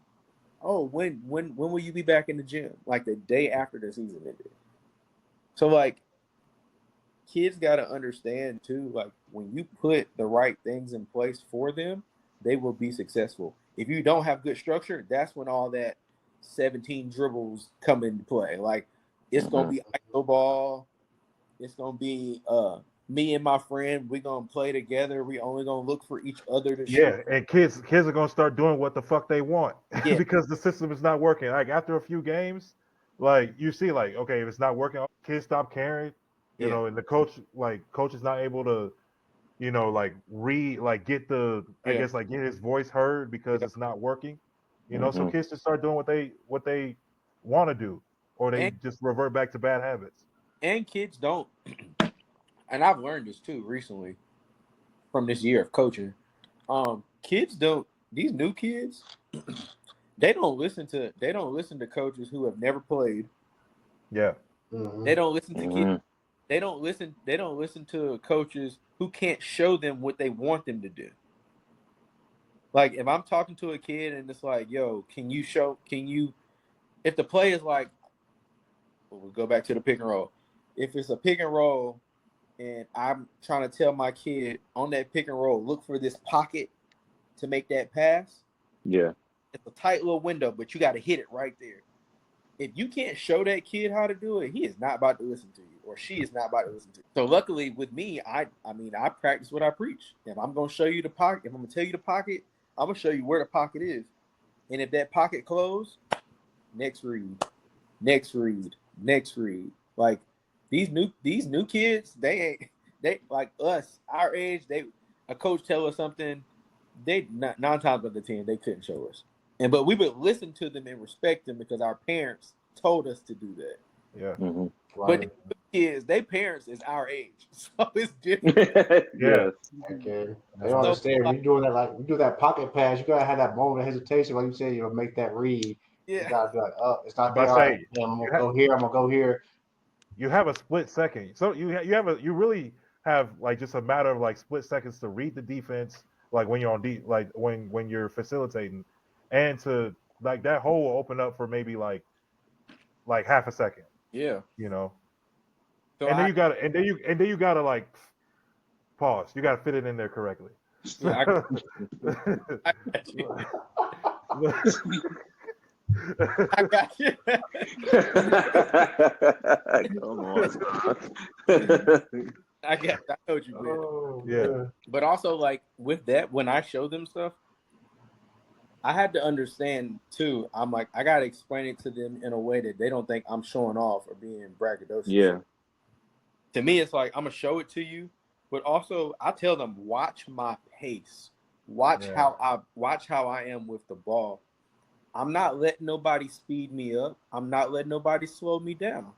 B: Oh, when will you be back in the gym? Like, the day after the season ended. So, like, kids got to understand too, like, when you put the right things in place for them, they will be successful. If you don't have good structure, that's when all that 17 dribbles come into play. Like, it's gonna be ISO ball. It's gonna be me and my friend. We're gonna play together. We only gonna look for each other to shoot.
C: Yeah, and kids are gonna start doing what the fuck they want.
B: Yeah.
C: Because the system is not working. Like, after a few games, like, you see, like, okay, if it's not working, kids stop caring. You know, and the coach is not able to, like, get the, I guess, like, get his voice heard because it's not working. So kids just start doing what they want to do, or they just revert back to bad habits.
B: And kids don't, and I've learned this too recently from this year of coaching. Kids don't, these new kids, they don't listen to coaches who have never played.
C: Yeah.
B: Mm-hmm. They don't listen to kids. They don't listen to coaches who can't show them what they want them to do. Like, if I'm talking to a kid and it's like, yo, if the play is like, we'll go back to the pick and roll. If it's a pick and roll and I'm trying to tell my kid on that pick and roll, look for this pocket to make that pass. Yeah. It's a tight little window, but you got to hit it right there. If you can't show that kid how to do it, he is not about to listen to you, or she is not about to listen to you. So luckily with me, I practice what I preach. If I'm going to show you the pocket, if I'm going to tell you the pocket, I'm going to show you where the pocket is. And if that pocket closed, next read, next read. Like these new kids, they like us, our age. A coach tell us something, they 9 times out of 10 they couldn't show us, but we would listen to them and respect them because our parents told us to do that.
C: Yeah.
A: Mm-hmm.
B: But the kids, their parents is our age, so it's different.
A: Yes.
D: Okay. They don't understand. When you're doing that, like we do that pocket pass, you gotta have that moment of hesitation, like you said, make that read.
B: Yeah.
D: You gotta be like, oh, it's not there.
C: But
D: Right. I'm gonna go here. I'm gonna go here.
C: You have a split second, so you really have like just a matter of like split seconds to read the defense, like when you're on like when you're facilitating, and to like that hole will open up for maybe like half a second.
B: Yeah.
C: So and then you gotta like pause. You gotta fit it in there correctly.
B: Yeah, I got you.
A: Come on.
B: I know what you mean.
D: Oh,
C: yeah.
B: But also, like with that, when I show them stuff, I had to understand too. I'm like, I gotta explain it to them in a way that they don't think I'm showing off or being braggadocious.
A: Yeah.
B: To me, it's like I'm gonna show it to you, but also I tell them, watch my pace. Watch how I am with the ball. I'm not letting nobody speed me up. I'm not letting nobody slow me down.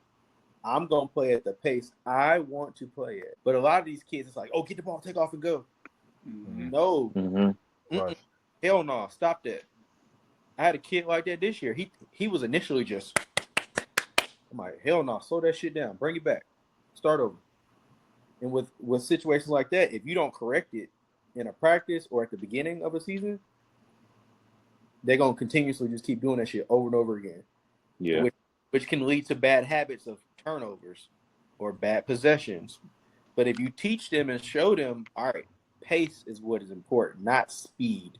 B: I'm going to play at the pace I want to play at. But a lot of these kids, it's like, oh, get the ball, take off and go.
E: Mm-hmm.
B: No.
A: Mm-hmm.
C: Right.
B: Hell no. Stop that. I had a kid like that this year. He was initially just, I'm like, hell no, slow that shit down. Bring it back. Start over. And with situations like that, if you don't correct it in a practice or at the beginning of a season, they're going to continuously just keep doing that shit over and over again.
A: Yeah.
B: Which can lead to bad habits of turnovers or bad possessions. But if you teach them and show them, all right, pace is what is important, not speed.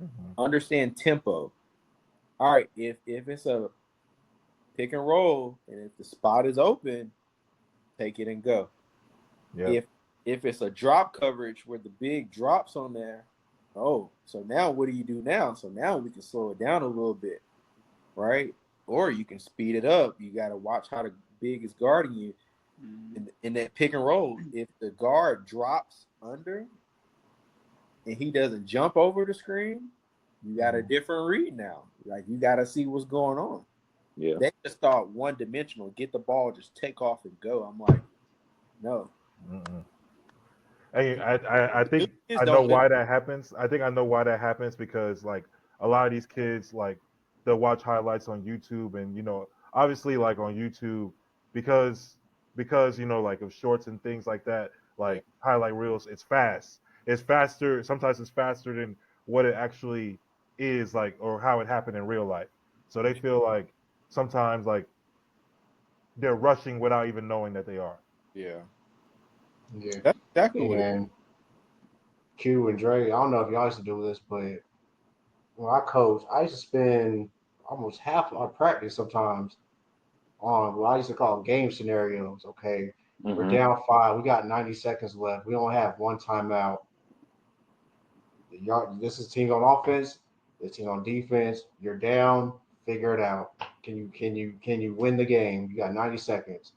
C: Mm-hmm.
B: Understand tempo. All right, if it's a pick and roll and if the spot is open, take it and go.
C: Yeah.
B: If it's a drop coverage where the big drops on there, oh, so now what do you do now? So now we can slow it down a little bit, right? Or you can speed it up. You got to watch how the big is guarding you. In that pick and roll, if the guard drops under and he doesn't jump over the screen, you got a different read now. Like, you got to see what's going on.
A: Yeah.
B: They just thought one-dimensional, get the ball, just take off and go. I'm like, no.
C: Mm-mm. Hey, I think I know why that happens. I think I know why that happens because like a lot of these kids like they'll watch highlights on YouTube and obviously like on YouTube because like of shorts and things like that, like highlight reels, it's fast. It's faster. Sometimes it's faster than what it actually is like or how it happened in real life. So they feel like sometimes like they're rushing without even knowing that they are.
B: Yeah.
D: Yeah.
B: That's exactly what it is.
D: And Q and Dre, I don't know if y'all used to do this, but when I coach, I used to spend almost half our practice sometimes on what I used to call game scenarios. Okay, we're down 5, we got 90 seconds left, we don't have one timeout. This is team on offense, this team on defense. You're down, figure it out. Can you win the game? You got 90 seconds,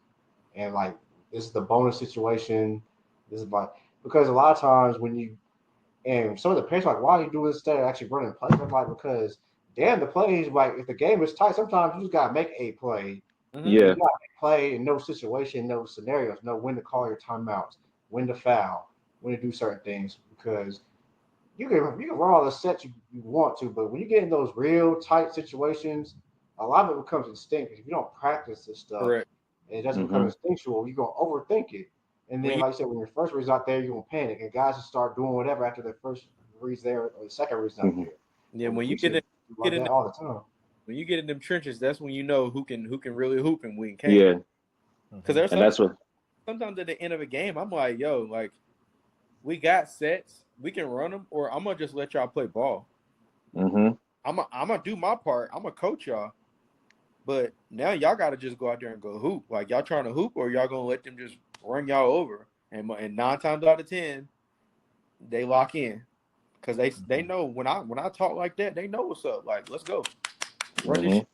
D: and like this is the bonus situation. This is like because a lot of times when you and some of the parents are like, why are you doing this instead of actually running plays? I'm like, because damn, the plays, like if the game is tight, sometimes you just gotta make a play.
A: Yeah.
D: You gotta play in no situation, no scenarios, know when to call your timeouts, when to foul, when to do certain things. Because you can run all the sets you want to, but when you get in those real tight situations, a lot of it becomes instinctive. If you don't practice this stuff,
B: Correct.
D: and it doesn't become instinctual, you're gonna overthink it. And then, like I said, when your first read's out there, you're gonna panic, and guys will start doing whatever after their first read's there or the second read's out there.
B: Yeah,
D: and
B: when you get in
D: all the time.
B: When you get in them trenches, that's when you know who can really hoop and when can't.
A: Yeah.
B: Because there's
A: that's what
B: sometimes at the end of a game, I'm like, yo, like we got sets, we can run them, or I'm gonna just let y'all play ball. I'm gonna do my part. I'm gonna coach y'all, but now y'all gotta just go out there and go hoop. Like y'all trying to hoop, or y'all gonna let them just run y'all over? And 9 times out of 10, they lock in because they know when I talk like that, they know what's up. Like let's go, run this shit.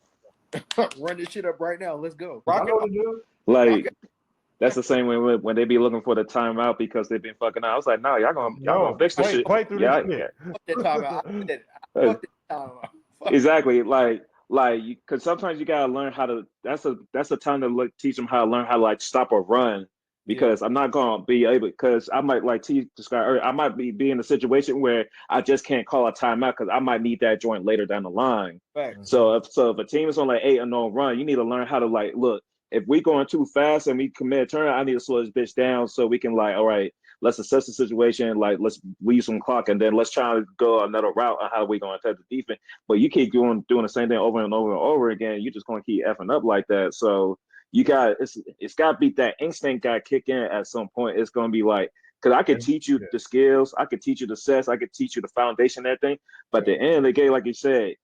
B: Run this shit up right now. Let's go.
D: I
B: Rock
D: know
B: it.
D: what to do.
A: Like that's the same way when they be looking for the timeout because they've been fucking out. I was like, no, y'all gonna fix this shit.
C: Play through
A: Yeah,
C: this shit.
B: Fuck that timeout. Fuck that timeout.
A: exactly. Like, because sometimes you gotta learn how to. That's a time to teach them how to learn how to like stop or run. Because I'm not gonna be able. Because I might like T described earlier. I might be in a situation where I just can't call a timeout because I might need that joint later down the line.
B: Facts.
A: So if a team is on like 8-0 run, you need to learn how to like look. If we going too fast and we commit a turn, I need to slow this bitch down so we can like, all right, let's assess the situation. Like, let's leave some clock and then let's try to go another route on how we going to attack the defense. But you keep doing the same thing over and over and over again. You're just going to keep effing up like that. So you got it's got to be that instinct got to kick in at some point. It's going to be like, because I could teach you the skills, I could teach you the sets, I could teach you the foundation, and everything. But at the end of the game, like you said,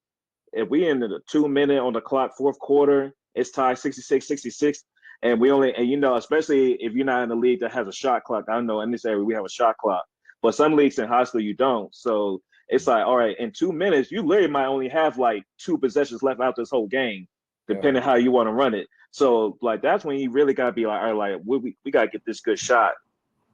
A: if we in the 2 minute on the clock, fourth quarter, it's tied 66-66. And we only, and especially if you're not in a league that has a shot clock. I know in this area we have a shot clock, but some leagues in high school you don't. So it's like, all right, in 2 minutes, you literally might only have like 2 possessions left out this whole game, depending how you want to run it. So like that's when you really gotta be like, all right, like we gotta get this good shot.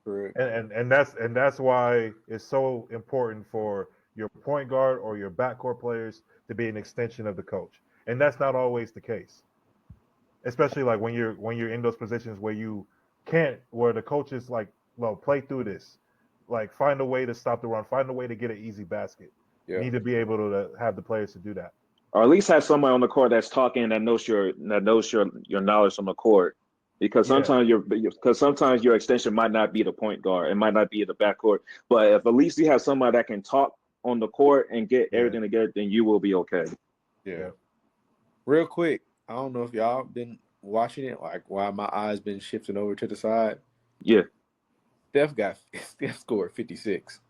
B: Correct.
C: And that's why it's so important for your point guard or your backcourt players to be an extension of the coach. And that's not always the case. Especially like when you're in those positions where you can't, where the coach is like, well, play through this. Like find a way to stop the run, find a way to get an easy basket. You need to be able to have the players to do that.
A: Or at least have somebody on the court that's talking that knows your knowledge from the court. Because sometimes your extension might not be the point guard, it might not be the backcourt. But if at least you have somebody that can talk on the court and get everything together, then you will be okay.
B: Yeah. Real quick, I don't know if y'all been watching it, like why my eyes been shifting over to the side.
A: Yeah.
B: Steph scored 56.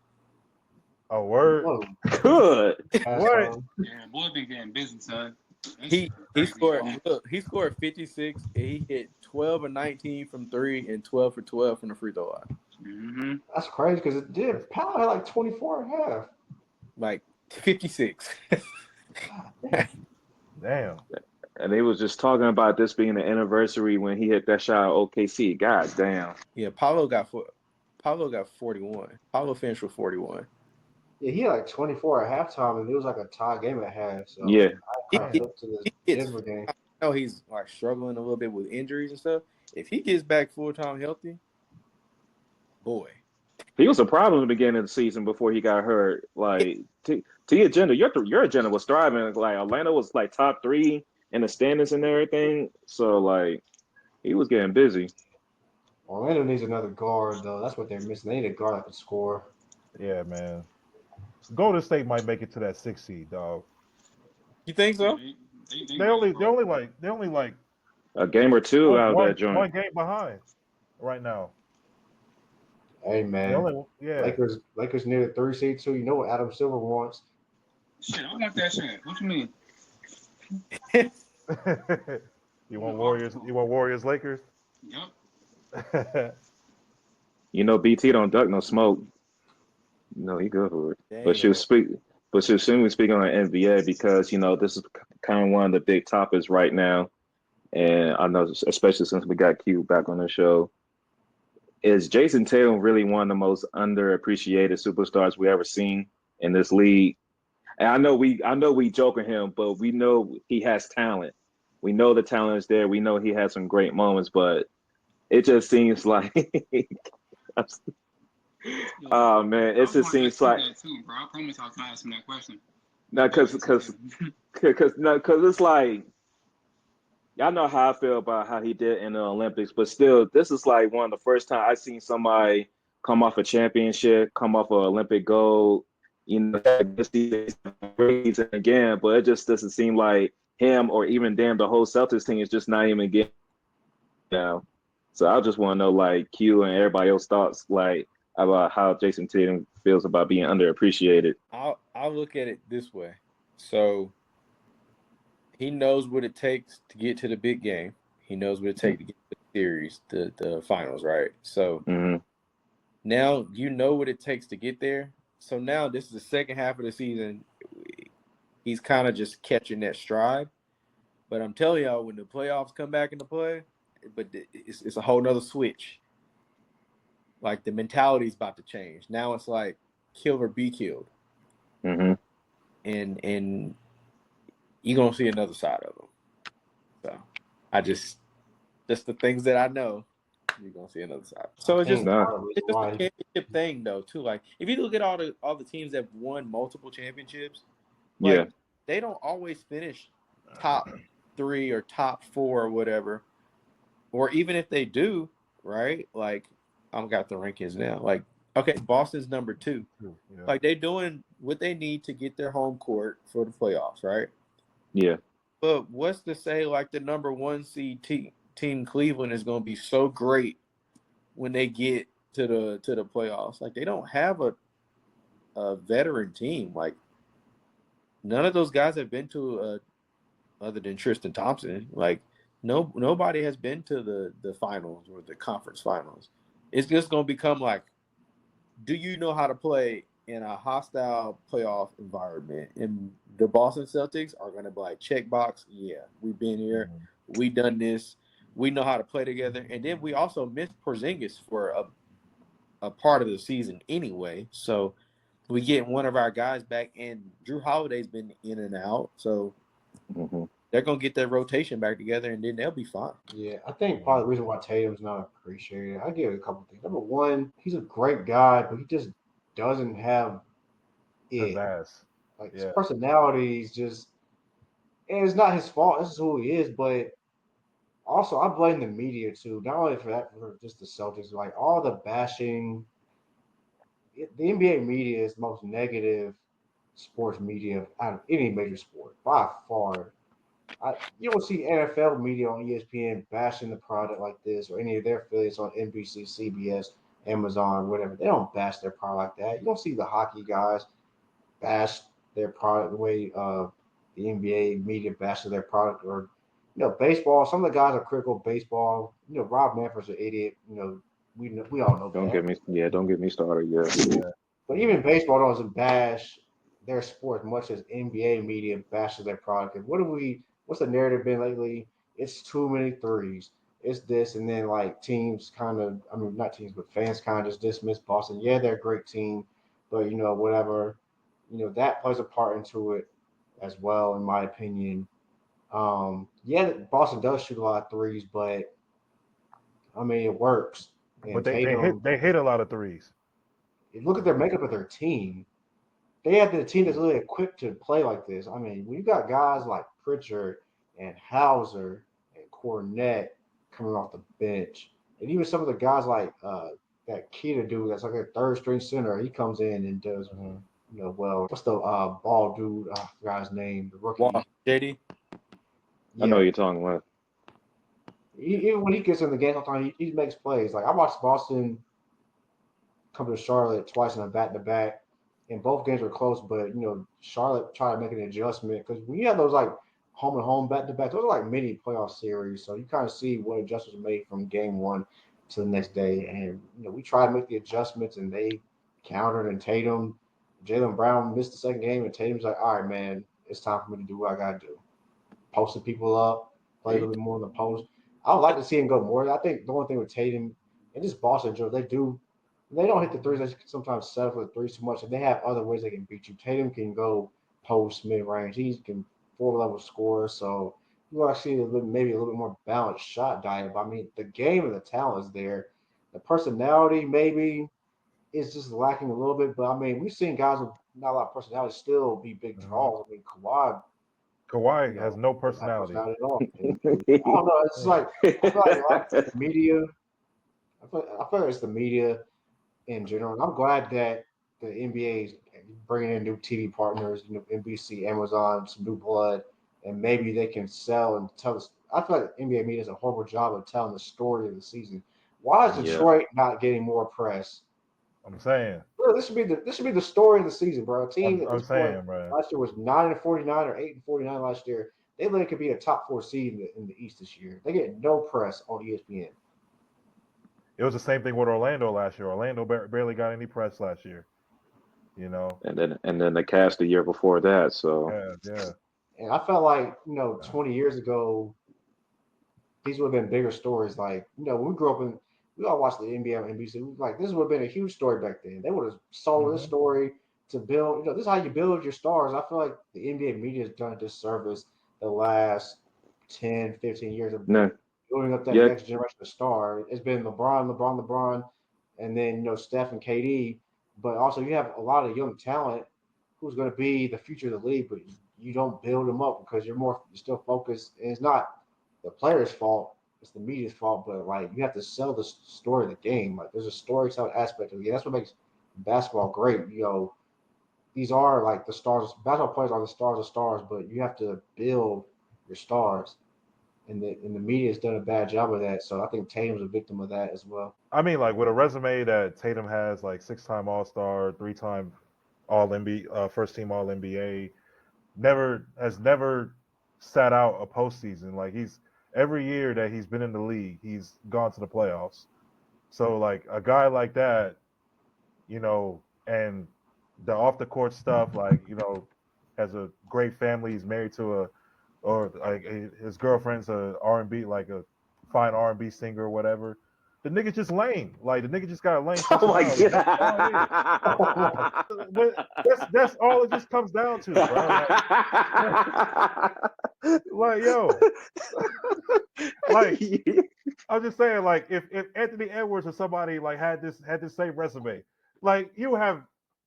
C: Oh, word.
A: Good.
C: What?
E: Yeah, boy been getting busy, son.
B: He scored 56 and he hit 12 and 19 from 3 and 12 for 12 from the free throw line.
E: Mm-hmm.
D: That's crazy because it did. Powell had like 24 and a half.
B: Like 56.
C: Damn.
A: And they was just talking about this being the anniversary when he hit that shot at OKC. God damn.
B: Yeah, Paolo got 41. Paolo finished with 41.
D: Yeah, he had like 24 at halftime, and it was like a tie game at half. So
A: Yeah.
D: I kind of looked to this Denver game.
B: I know he's like struggling a little bit with injuries and stuff. If he gets back full-time healthy, boy.
A: He was a problem in the beginning of the season before he got hurt. Like T agenda, your agenda was thriving. Like Atlanta was like top 3 in the standings and everything. So like he was getting busy.
D: Orlando needs another guard though. That's what they're missing. They need a guard that can score.
C: Yeah, man. Golden State might make it to that 6 seed, dog.
B: You think so?
C: They only like
A: A game or two out of that joint.
C: 1 game behind right now.
D: Hey man,
C: yeah.
D: Lakers near the 3 seed too. You know what Adam Silver wants?
E: Shit, I want that shit. What you mean?
C: You want Warriors? You want Warriors Lakers?
E: Yep.
A: You know, BT don't duck no smoke. No, he good for it.
B: Dang.
A: But she was speaking on the NBA because this is kind of one of the big topics right now, and I know especially since we got Q back on the show. Is Jason Tatum really one of the most underappreciated superstars we ever seen in this league? And I know we joking him, but we know he has talent. We know the talent is there. We know he has some great moments, but it just seems like oh man, it just seems like
E: that too, bro. I promise I was gonna ask him that question.
A: No, because it's like y'all know how I feel about how he did in the Olympics, but still, this is like one of the first time I seen somebody come off a championship, come off an Olympic gold, this season again, but it just doesn't seem like him or even the whole Celtics team is just not even getting now. So I just want to know like Q and everybody else thoughts like about how Jason Tatum feels about being underappreciated.
B: I'll look at it this way. So he knows what it takes to get to the big game. He knows what it takes to get to the series, the finals, right? So now you know what it takes to get there. So now this is the second half of the season. He's kind of just catching that stride. But I'm telling y'all, when the playoffs come back into play, but it's a whole nother switch. Like the mentality's about to change. Now it's like kill or be killed.
A: Mm-hmm.
B: And you're gonna see another side of them. So I just the things that I know, you're gonna see another side. So it's just a championship thing though, too. Like if you look at all the teams that won multiple championships, like they don't always finish top 3 or top 4 or whatever. Or even if they do, right? Like I've got the rankings now. Like, okay, Boston's number 2. Yeah. Like they doing what they need to get their home court for the playoffs, right?
A: Yeah.
B: But what's to say like the number 1 seed team Cleveland is going to be so great when they get to the playoffs? Like they don't have a veteran team. Like none of those guys have been to other than Tristan Thompson. Like nobody has been to the finals or the conference finals. It's just going to become like, do you know how to play in a hostile playoff environment? And the Boston Celtics are going to be like, check box. Yeah, we've been here. We done this. We know how to play together. And then we also missed Porzingis for a part of the season anyway. So we get one of our guys back, and Jrue Holiday's been in and out. So they're going to get their rotation back together, and then they'll be fine.
D: Yeah, I think part of the reason why Tatum's not appreciated, I give it a couple things. Number one, he's a great guy, but he just doesn't have it. Like his personality is just, and it's not his fault. This is who he is. But also, I blame the media too. Not only for that, for just the Celtics, like all the bashing. The NBA media is the most negative sports media out of any major sport by far. You don't see NFL media on ESPN bashing the product like this, or any of their affiliates on NBC, CBS, Amazon, whatever. They don't bash their product like that. You don't see the hockey guys bash their product the way the NBA media bashes their product, or baseball. Some of the guys are critical of baseball. Rob Manfred's an idiot. We all know
A: Don't
D: that.
A: Don't get me started. Yeah.
D: But even baseball doesn't bash their sport as much as NBA media bashes their product. And what's the narrative been lately? It's too many threes. It's this, and then like teams kind of, I mean, not teams, but fans kind of just dismiss Boston. Yeah, they're a great team, but whatever, that plays a part into it as well, in my opinion. Boston does shoot a lot of threes, but I mean, it works. And
C: but they hit a lot of threes.
D: Look at their makeup of their team. They have the team that's really equipped to play like this. I mean, when you got guys like Pritchard and Hauser and Cornette coming off the bench, and even some of the guys like that Keita dude that's like a third string center, he comes in and does well. What's the ball dude? I forgot his name. The rookie.
B: JD.
A: I know what you're talking about.
D: Even when he gets in the game, sometimes he makes plays. Like I watched Boston come to Charlotte twice in a back-to-back, and both games were close. But Charlotte tried to make an adjustment, because when you have those like home and home back-to-back, those are like mini playoff series. So you kind of see what adjustments were made from game one to the next day. And we tried to make the adjustments, and they countered. And Jaylen Brown missed the second game, and Tatum's like, all right, man, it's time for me to do what I gotta do. Posting people up, play a little bit more in the post. I would like to see him go more. I think the only thing with Tatum and just Boston, Joe, they don't hit the threes. They sometimes settle for the threes too much, and they have other ways they can beat you. Tatum can go post, mid range. He can 4-level score. So you want to see maybe a little bit more balanced shot diet. But I mean, the game and the talent is there. The personality maybe is just lacking a little bit. But I mean, we've seen guys with not a lot of personality still be big draws. I mean, Kawhi
C: has no personality.
D: At all. And I don't know. It's like I feel like the media. I feel like it's the media in general. And I'm glad that the NBA is bringing in new TV partners, NBC, Amazon, some new blood, and maybe they can sell and tell us. I feel like the NBA media does a horrible job of telling the story of the season. Why is Detroit not getting more press?
C: I'm saying.
D: Bro, this should be the story of the season, bro. A team
C: I'm saying, bro.
D: Last year was 9-49 or 8-49 last year. They literally could be a top 4 seed in the East this year. They get no press on ESPN.
C: It was the same thing with Orlando last year. Orlando barely got any press last year.
A: And then the Cavs the year before that. So
C: yeah.
D: And I felt like, 20 years ago, these would have been bigger stories. Like, when we grew up we all watched the NBA on NBC. We like, this would have been a huge story back then. They would have sold this story to build, this is how you build your stars. I feel like the NBA media has done a disservice the last 10, 15 years of building up that next generation of star. It's been LeBron, and then, Steph and KD. But also you have a lot of young talent who's going to be the future of the league, but you don't build them up because you're still focused. And it's not the player's fault, it's the media's fault, but like you have to sell the story of the game. Like there's a storytelling aspect of the game. That's what makes basketball great. These are like the stars. Basketball players are the stars of stars, but you have to build your stars. And the media has done a bad job of that. So I think Tatum's a victim of that as well.
C: I mean, like with a resume that Tatum has, like 6-time All-Star, 3-time All-NBA, first-team All-NBA, has never sat out a postseason. Like every year that he's been in the league, he's gone to the playoffs. So like a guy like that, and the off the court stuff, like, has a great family. He's married to his girlfriend's a R&B, like a fine R&B singer or whatever. The nigga just lame. Like the nigga just got a lame personality. That's all it just comes down to, bro. Like yo, like I'm just saying, like if Anthony Edwards or somebody like had this same resume, like you have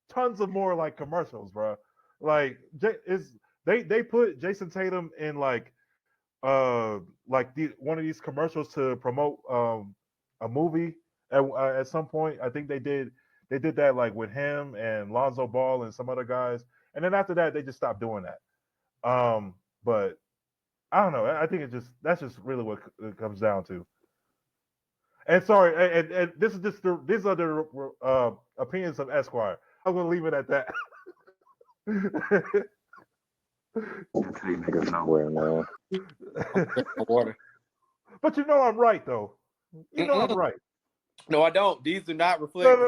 C: tons of more like commercials, bro. Like they put Jason Tatum in like one of these commercials to promote a movie at some point. I think they did that like with him and Lonzo Ball and some other guys, and then after that they just stopped doing that. But I don't know. I think that's just really what it comes down to. And sorry, and this is just these are the opinions of Esquire. I'm gonna leave it at that.
A: Can't take niggas nowhere, man.
B: Water.
C: But I'm right though. I'm right.
B: No, I don't. These do not reflect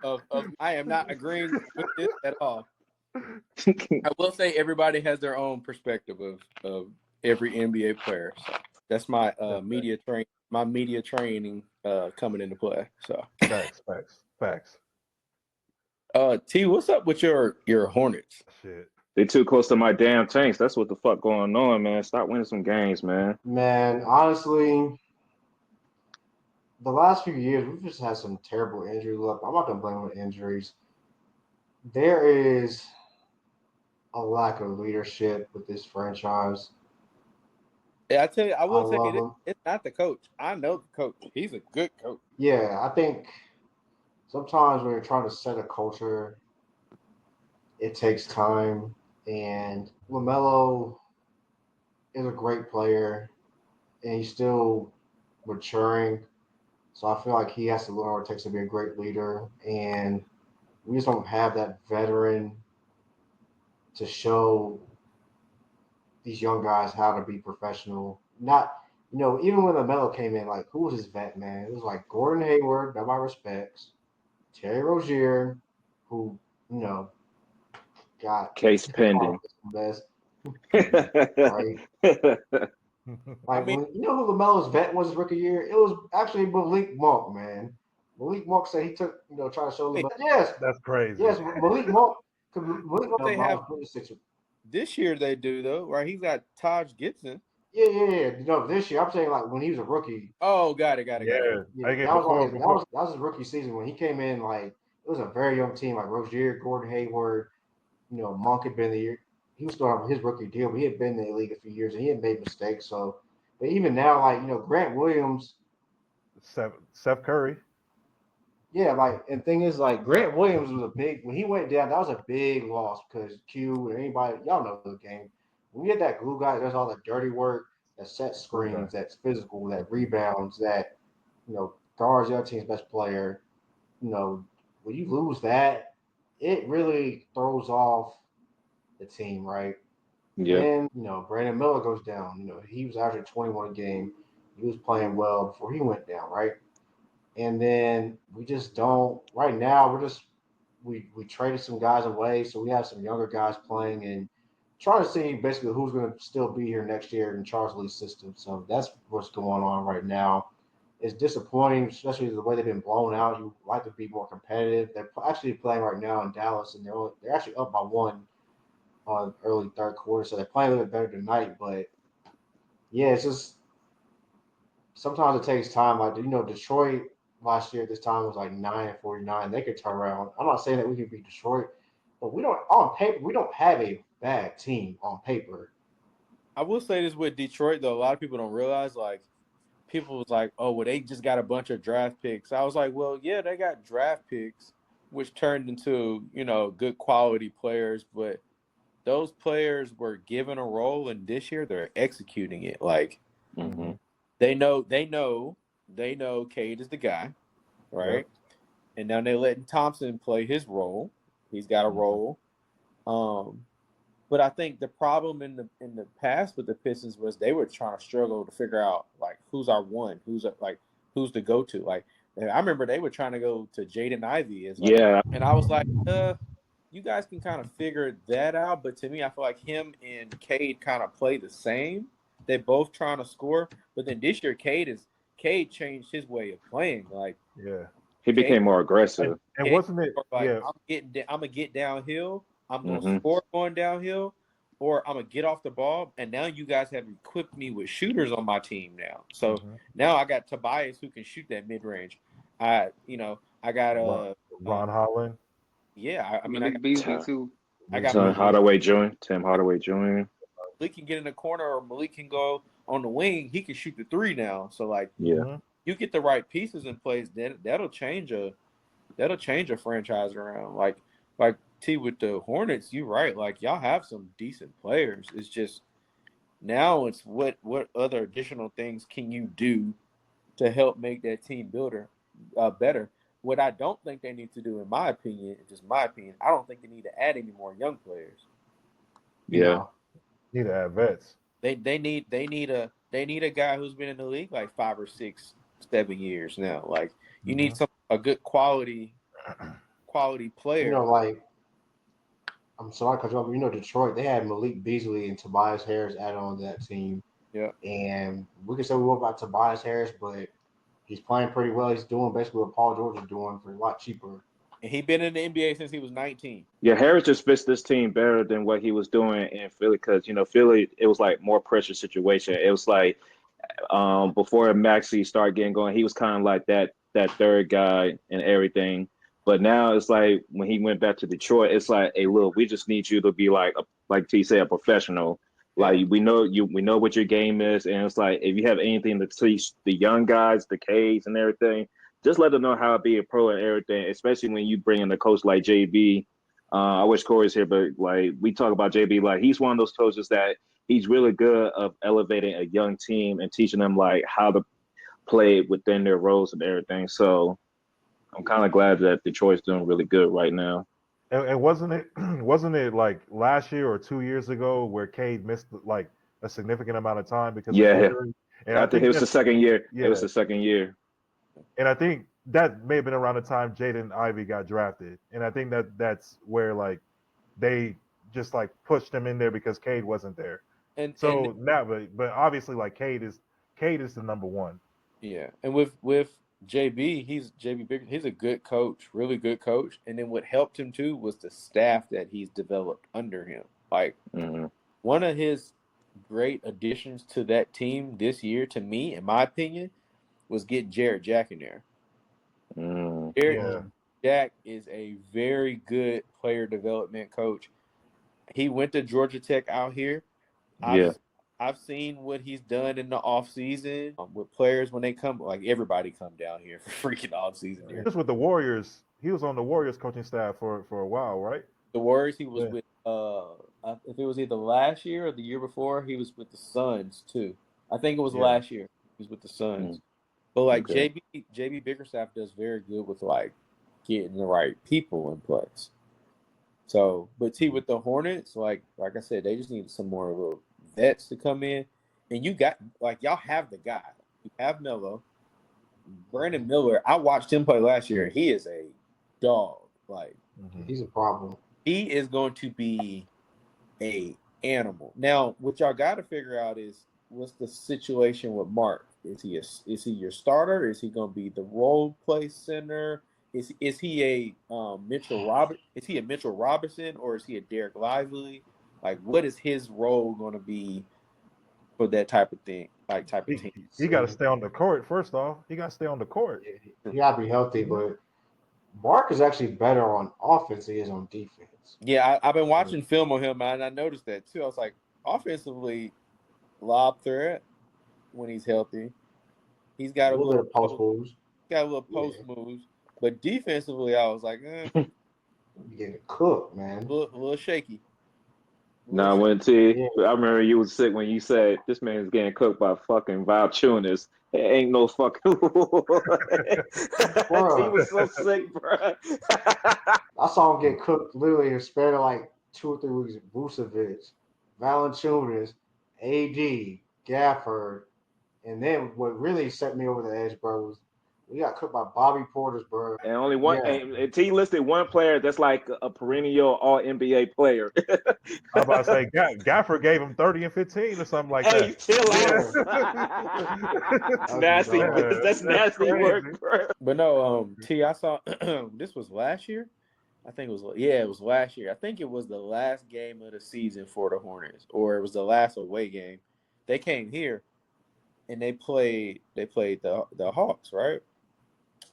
B: of I am not agreeing with this at all. I will say everybody has their own perspective of every NBA player. So that's my media training coming into play. So
C: Facts.
B: T, what's up with your Hornets?
C: Shit.
A: They too close to my damn tanks. That's what the fuck going on, man. Stop winning some games, man.
D: Man, honestly, the last few years we've just had some terrible injury luck. I'm not gonna blame on injuries. There is a lack of leadership with this franchise.
B: Yeah, I tell you, I will say it's not the coach. I know the coach. He's a good coach.
D: Yeah, I think sometimes when you're trying to set a culture, it takes time. And LaMelo is a great player, and he's still maturing. So I feel like he has to learn what it takes to be a great leader. And we just don't have that veteran to show these young guys how to be professional. Not, even when LaMelo came in, like, who was his vet, man? It was like Gordon Hayward, by my respects, Terry Rozier, who, got
A: case pending.
D: Best. Right? Like, who LaMelo's vet was his rookie year? It was actually Malik Monk, man. Malik Monk said he took, trying to show LaMelo. Yes.
C: That's crazy.
D: Yes, Malik Monk.
B: They have this year they do though, right? He's got Taj Gibson.
D: Yeah. This year I'm saying like when he was a rookie.
B: Oh, got it.
D: Yeah, that was his rookie season when he came in. Like it was a very young team, like Rozier, Gordon Hayward. Monk had been the year. He was still on his rookie deal, but he had been in the league a few years and he had made mistakes. So, but even now, like Grant Williams,
C: Steph Curry.
D: Yeah, and thing is, Grant Williams was when he went down, that was a big loss because Q and anybody, y'all know the game. When you get that glue guy, there's all the dirty work, that set screens, that's physical, that rebounds, that, guards your team's best player. When you lose that, it really throws off the team, right?
A: Yeah.
D: Then, Brandon Miller goes down. He was averaging 21 a game. He was playing well before he went down, right? And then we just don't. Right now, we traded some guys away, so we have some younger guys playing, and trying to see basically who's going to still be here next year in Charles Lee's system. So that's what's going on right now. It's disappointing, especially the way they've been blown out. You like to be more competitive. They're actually playing right now in Dallas, and they're actually up by 1 on early third quarter, so they're playing a little bit better tonight. But yeah, it's just sometimes it takes time. Like Detroit last year at this time was like 9-49. They could turn around. I'm not saying that we can beat Detroit, but we don't on paper. We don't have a bad team on paper.
B: I will say this with Detroit though, a lot of people don't realize like. People was like, oh, well, they just got a bunch of draft picks. I was like, well, yeah, they got draft picks, which turned into, good quality players. But those players were given a role, and this year they're executing it. Like, they know Cade is the guy, right? Yep. And now they're letting Thompson play his role. He's got a role. But I think the problem in the past with the Pistons was they were trying to struggle to figure out like who's our one, who's the go-to. Like I remember they were trying to go to Jaden Ivey as and I was like, you guys can kind of figure that out. But to me, I feel like him and Cade kind of play the same. They're both trying to score, but then this year Cade changed his way of playing. Like
A: he became more aggressive.
C: And wasn't it
B: like I'm gonna get downhill. I'm going to score going downhill, or I'm going to get off the ball. And now you guys have equipped me with shooters on my team now. So now I got Tobias who can shoot that mid-range. I got
C: Ron Holland.
B: Yeah, I mean,
E: I got Beasley too.
A: I got Tim Hardaway Jr.
B: Malik can get in the corner, or Malik can go on the wing. He can shoot the three now. So like, you get the right pieces in place, then that'll change a franchise around. Like T with the Hornets, you're right. Like y'all have some decent players. It's just now it's what other additional things can you do to help make that team builder better. What I don't think they need to do, in my opinion, I don't think they need to add any more young players.
A: Yeah,
C: need to add vets.
B: They need a guy who's been in the league like 5 or 6, 7 years now. Like you need a good quality player.
D: I'm sorry, because Detroit, they had Malik Beasley and Tobias Harris added on to that team.
B: Yeah.
D: And we can say we want about Tobias Harris, but he's playing pretty well. He's doing basically what Paul George is doing for a lot cheaper.
B: And he's been in the NBA since he was 19.
A: Yeah, Harris just fits this team better than what he was doing in Philly because, Philly, it was like more pressure situation. It was like before Maxey started getting going, he was kind of like that third guy and everything. But now it's like when he went back to Detroit, it's like, hey, look, we just need you to be like T said, a professional. Like we know what your game is, and it's like if you have anything to teach the young guys, the K's and everything, just let them know how to be a pro and everything. Especially when you bring in a coach like JB. I wish Corey's here, but like we talk about JB, like he's one of those coaches that he's really good of elevating a young team and teaching them like how to play within their roles and everything. So I'm kind of glad that Detroit's doing really good right now.
C: And wasn't it like last year or 2 years ago where Cade missed like a significant amount of time because of injury? And I think it was the second year.
A: Yeah. It was the second year.
C: And I think that may have been around the time Jaden Ivey got drafted. And I think that's where like they just like pushed him in there because Cade wasn't there. And now, but obviously like Cade is the number one.
B: Yeah, and with JB, he's a good coach, really good coach. And then what helped him too was the staff that he's developed under him. Like one of his great additions to that team this year, to me, in my opinion, was getting Jarrett Jack in there. Jarrett Jack is a very good player development coach. He went to Georgia Tech out here. I've seen what he's done in the offseason with players when they come. Like everybody come down here for freaking offseason.
C: He was with the Warriors. He was on the Warriors coaching staff for a while, right?
B: The Warriors. He was with. If it was either last year or the year before, he was with the Suns too. I think it was last year. He was with the Suns. But like JB Bickerstaff does very good with like getting the right people in place. So, but with the Hornets, like I said, they just need some more little vets to come in, and you got y'all have the guy. You have Melo, Brandon Miller. I watched him play last year. He is a dog. Like
D: he's a problem.
B: He is going to be a animal. Now, what y'all got to figure out is what's the situation with Mark? Is he your starter? Is he going to be the role play center? Is he a Mitchell Robinson or is he a Derek Lively? Like, what is his role going to be for that type of thing? Like type of team.
C: He got to stay on the court. First off, he got to stay on the court.
D: He got to be healthy, but Mark is actually better on offense than he is on defense.
B: Yeah, I've been watching film on him, and I noticed that too. I was like, offensively, lob threat when he's healthy. He's got a little
D: bit of post moves.
B: Got a little post moves, but defensively, I was like,
D: you getting cooked, man.
B: A little shaky.
A: Nah, I remember you was sick when you said this man's getting cooked by fucking 𝗪𝗶𝘀. It ain't no fucking rule. He was so sick, bro.
D: I saw him get cooked literally in a span of like 2 or 3 weeks. 𝗪𝗶𝘁'𝘀, 𝗪𝗶𝘀, AD, Gafford, and then what really set me over the edge, bro, was we got cooked by Bobby Portis, bro.
A: And only one. And T listed one player that's like a perennial All NBA player.
C: I'm about to say Gafford gave him 30 and 15 or something like that.
A: Hey, chill out. Nasty. That's nasty work, bro.
B: But no, T, I saw this was last year. I think it was last year. I think it was the last game of the season for the Hornets, or it was the last away game. They came here and they played the Hawks, right?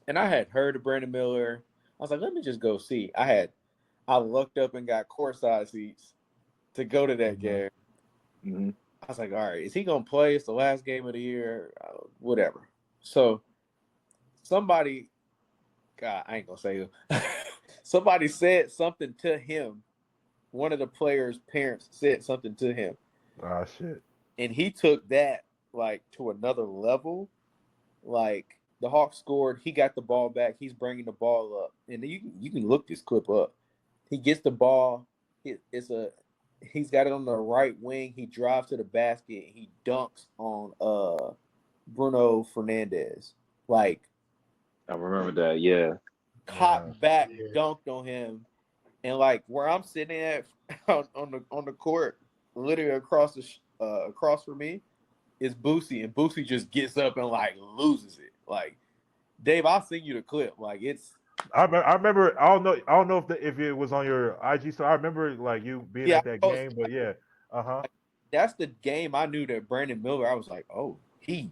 B: And I had heard of Brandon Miller. I was like, let me just go see. I looked up and got courtside seats to go to that game.
A: Mm-hmm.
B: I was like, all right, is he going to play? It's the last game of the year, whatever. So somebody, God, I ain't going to say who. Somebody said something to him. One of the players' parents said something to him.
C: Ah, shit.
B: And he took that like to another level. Like, the Hawks scored. He got the ball back. He's bringing the ball up, and you can look this clip up. He gets the ball. He's got it on the right wing. He drives to the basket. And he dunks on Bruno Fernandez. Like,
A: I remember that. Yeah.
B: Caught back, dunked on him, and like where I'm sitting at on the court, literally across from me, is 𝗪𝗫, and 𝗪𝗫 just gets up and like loses it. Like, Dave, I'll send you the clip. Like, it's.
C: I remember. I don't know if it was on your IG. So I remember like you being at that game. But yeah,
B: That's the game I knew that Brandon Miller. I was like, oh, he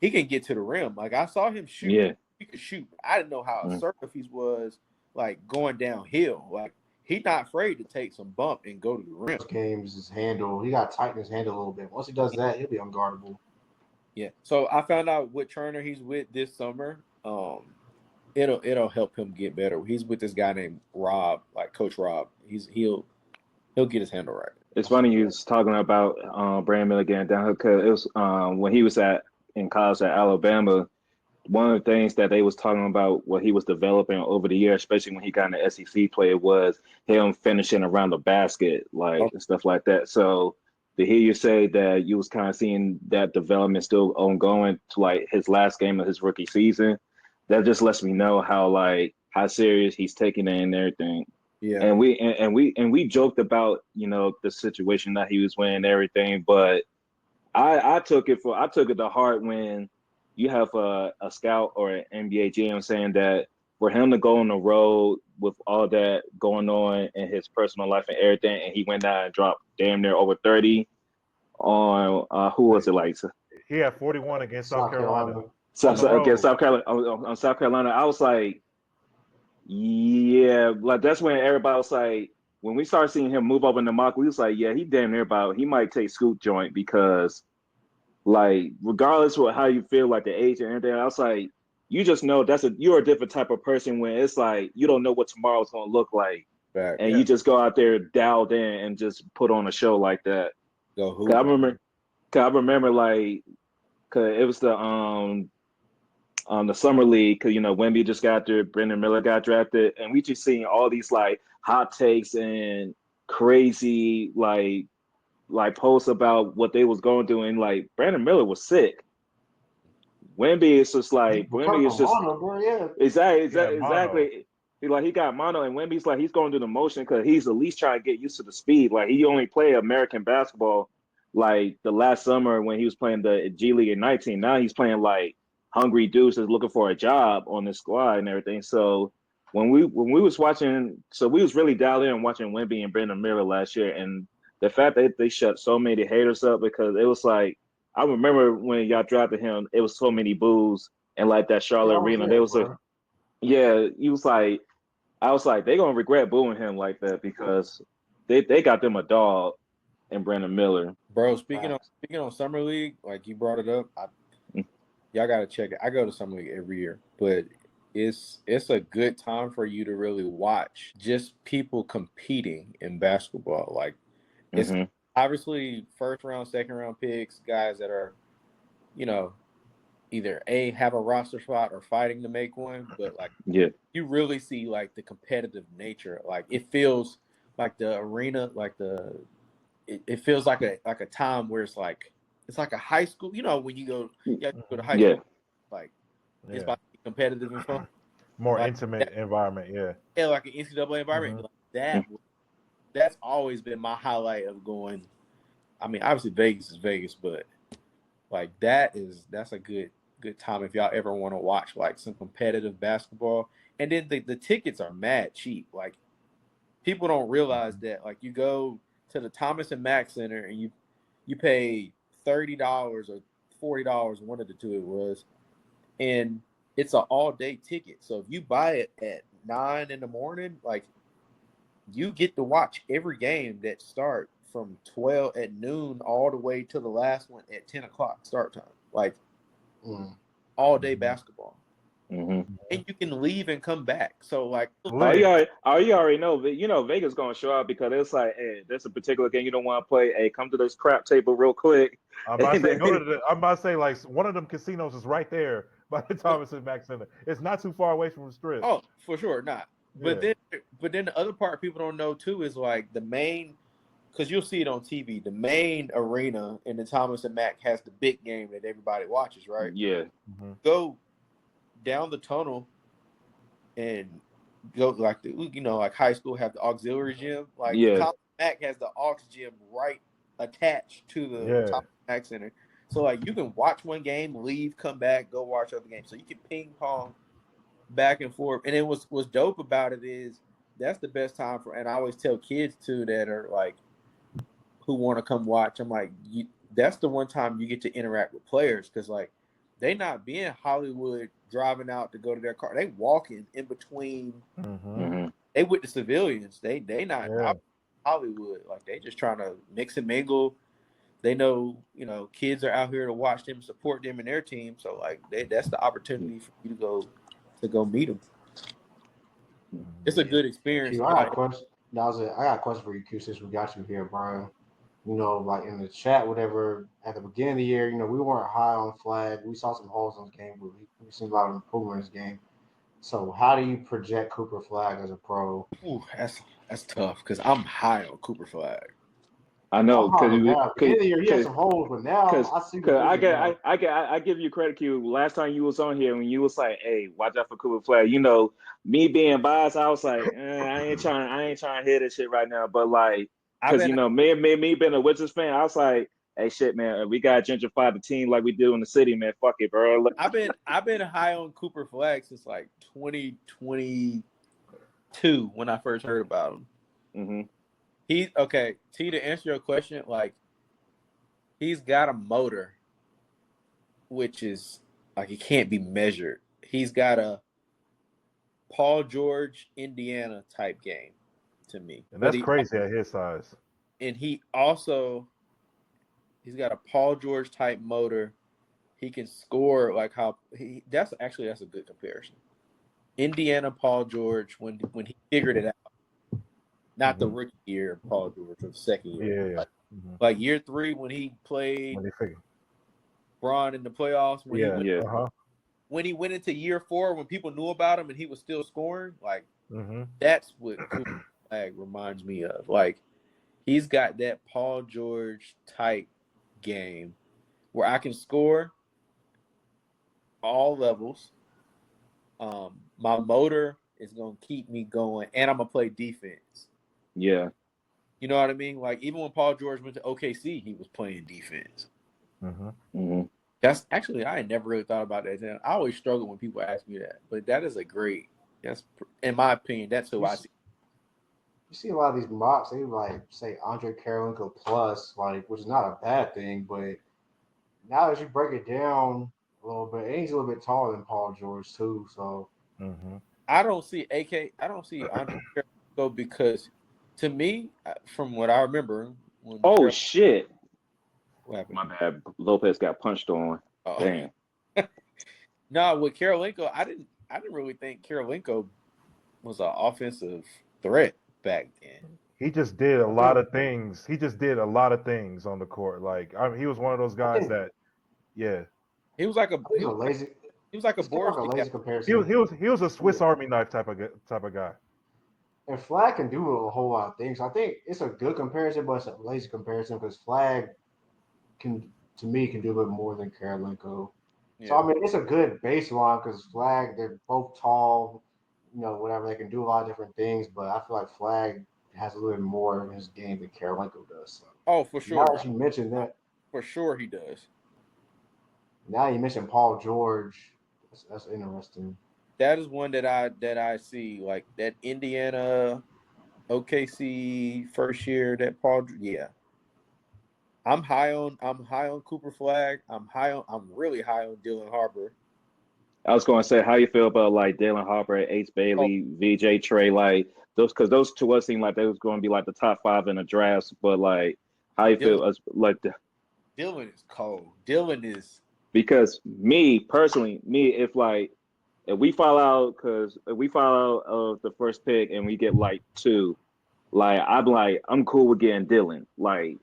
B: can get to the rim. Like, I saw him shoot.
A: Yeah,
B: he could shoot. I didn't know how assertive he was. Like, going downhill. Like, he's not afraid to take some bump and go to the rim.
D: Games his handle. He got to tighten his handle a little bit. Once he does that, he'll be unguardable.
B: Yeah. So I found out what trainer he's with this summer. It'll help him get better. He's with this guy named Rob, like Coach Rob. He'll get his handle right.
A: It's funny you was talking about Brandon Miller getting down because it was when he was in college at Alabama. One of the things that they was talking about what he was developing over the year, especially when he got into SEC play, was him finishing around the basket, and stuff like that. So to hear you say that you was kind of seeing that development still ongoing to like his last game of his rookie season, that just lets me know how serious he's taking it and everything.
B: Yeah.
A: And we joked about, the situation that he was in and everything, but I took it to heart when you have a scout or an NBA GM saying that for him to go on the road with all that going on in his personal life and everything, and he went down and dropped damn near over 30 on who was it like?
C: He had 41 against South Carolina.
A: Against South Carolina on South Carolina. I was like, yeah, like that's when everybody was like, when we started seeing him move up in the mock, we was like, yeah, he damn near he might take Scoot joint because, like, regardless of how you feel, like the age and everything, I was like, you just know you're a different type of person when it's like you don't know what tomorrow's gonna look like, and you just go out there dialed in and just put on a show like that. I remember like, cause it was the summer league, cause Wemby just got there, Brandon Miller got drafted, and we just seeing all these like hot takes and crazy like posts about what they was going to do, and like Brandon Miller was sick. Wemby is just like exactly. he got mono, and Wemby's like he's going through the motion because he's at least trying to get used to the speed. Like he only played American basketball like the last summer when he was playing the G League in 19. Now he's playing like hungry dudes that's looking for a job on the squad and everything. So when we was watching, so we was really dialed in watching Wemby and Brandon Miller last year, and the fact that they shut so many haters up because it was like I remember when y'all drafted him, it was so many boos and like that Charlotte Arena. There was a he was like I was like they gonna regret booing him like that because they got them a dog and Brandon Miller.
B: Bro, speaking on summer league, like you brought it up, y'all gotta check it. I go to summer league every year, but it's a good time for you to really watch just people competing in basketball. Like it's obviously first round, second round picks, guys that are, either have a roster spot or fighting to make one. But like you really see like the competitive nature. Like it feels like the arena, like it feels like a time where it's like a high school. When you go to high school, like it's about to be competitive and fun.
C: More
B: like
C: intimate environment,
B: yeah, like an NCAA environment. Like that's always been my highlight of going. I mean, obviously Vegas is Vegas, but like that's a good time if y'all ever want to watch like some competitive basketball. And then the tickets are mad cheap. Like people don't realize that. Like you go to the Thomas and Mack Center and you pay $30 or $40, one of the two it was, and it's an all-day ticket. So if you buy it at 9 in the morning, like you get to watch every game that start from 12 at noon all the way to the last one at 10 o'clock start time. Like all-day basketball. And you can leave and come back. So like,
A: you already know, Vegas gonna show up because it's like, hey, there's a particular game you don't want to play. Hey, come to this crap table real quick.
C: I'm about to say like one of them casinos is right there by the Thomas and Mack Center. It's not too far away from the Strip.
B: Oh, for sure, not. But then the other part people don't know too is like the main, because you'll see it on TV. The main arena in the Thomas and Mack has the big game that everybody watches, right?
A: Yeah.
B: Go down the tunnel and go like like high school have the auxiliary gym. Like the Thomas Mack has the aux gym right attached to the Thomas Mack Center. So like you can watch one game, leave, come back, go watch other games. So you can ping pong back and forth. And then what's dope about it is that's the best time for. And I always tell kids too that are like who want to come watch. I'm like, that's the one time you get to interact with players because like they not being Hollywood driving out to go to their car. They walking in between. They with the civilians. They not out Hollywood. Like they just trying to mix and mingle. They know, kids are out here to watch them, support them and their team. So like that's the opportunity for you to go meet them. It's a good experience.
D: I got a question. I got a question for you, Q, since we got you here, Brian. Like in the chat, whatever, at the beginning of the year, we weren't high on Flag. We saw some holes in this game, but we seen a lot of improvement in this game. So how do you project Cooper Flag as a pro?
B: Ooh, that's tough because I'm high on Cooper Flag.
A: I know because
D: he had some holes, but now I see.
A: I give you credit, Q. Last time you was on here when you was like, "Hey, watch out for Cooper Flag." Me being biased, I was like, I ain't trying to hear this shit right now. But like, because me being a Wizards fan, I was like, "Hey, shit, man, we gotta gentrify the team like we do in the city, man. Fuck it, bro."
B: I've been high on Cooper Flag since like 2022 when I first heard about him. T, to answer your question, like he's got a motor, which is like it can't be measured. He's got a Paul George, Indiana type game to me.
C: And that's crazy at his size.
B: And he's got a Paul George type motor. He can score like how that's a good comparison. Indiana Paul George when he figured it out. Not the rookie year of Paul George, or the second year. Like year 3 when he played Bron in the playoffs. When he went into year 4, when people knew about him and he was still scoring, like that's what Cooper Flag reminds me of. Like he's got that Paul George type game where I can score all levels. My motor is gonna keep me going, and I'm gonna play defense.
A: Yeah.
B: You know what I mean? Like even when Paul George went to OKC, he was playing defense. That's actually I never really thought about that. I always struggle when people ask me that, but that is a great. That's in my opinion. That's who I see.
D: You see a lot of these mocks. They like say Andre Karolinko plus, like, which is not a bad thing, but now as you break it down a little bit, and he's a little bit taller than Paul George too. So
B: I don't see I don't see Andre Karolinko because, to me, from what I remember, when
A: shit.
B: What happened?
A: My bad. Lopez got punched on.
B: Oh.
A: Damn.
B: No, with Karolinko, I didn't really think Karolinko was an offensive threat back then.
C: He just did a lot of things. He just did a lot of things on the court. Like he was one of those guys that,
B: he was like a
D: lazy.
B: He was like a
D: lazy comparison.
C: He was a Swiss Army knife type of guy.
D: And Flag can do a whole lot of things. I think it's a good comparison, but it's a lazy comparison because Flag can do a bit more than Karolinko. Yeah. So I mean, it's a good baseline because Flag, they're both tall, whatever, they can do a lot of different things. But I feel like Flag has a little bit more in his game than Karolinko does. So.
B: Oh, for sure.
D: Now that you mentioned that,
B: for sure he does.
D: Now you mentioned Paul George. That's interesting.
B: That is one that I see, like that Indiana, OKC first year. That Paul, yeah. I'm high on Cooper Flag. I'm really high on Dylan Harper.
A: I was gonna say, how you feel about like Dylan Harper, Ace Bailey, VJ Trey, like those? Because those to us seem like they was going to be like the top 5 in the drafts. But like, how you feel? Like
B: Dylan is cold. Dylan is
A: because me personally, if we fall out of the first pick and we get like 2, I'm cool with getting Dylan. Like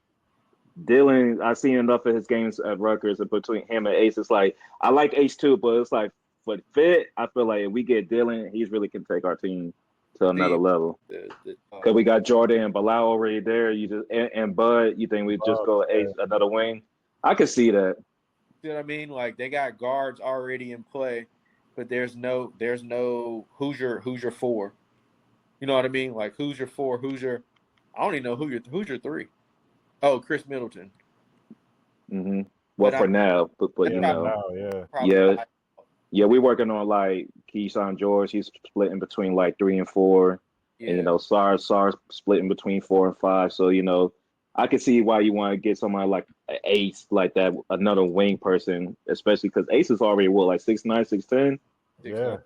A: Dylan, I've seen enough of his games at Rutgers, and between him and Ace, it's like I like Ace too, but it's like for fit, I feel like if we get Dylan, he's really can take our team to another level. Because we got Jordan and Bilal already there. You just and Bud, you think we just go Ace another wing? I can see that.
B: You know what I mean? Like they got guards already in play, but there's no who's your 4. You know what I mean? Like who's your 4? I don't even know who's your 3. Oh, Chris Middleton.
A: Well, but for now, but yeah, we're working on like Keyshawn George. He's splitting between like 3 and 4, and SAR's splitting between 4 and 5. So I can see why you want to get somebody like an Ace, like that, another wing person, especially because Ace is already like 6'9", 6'10".
C: Yeah.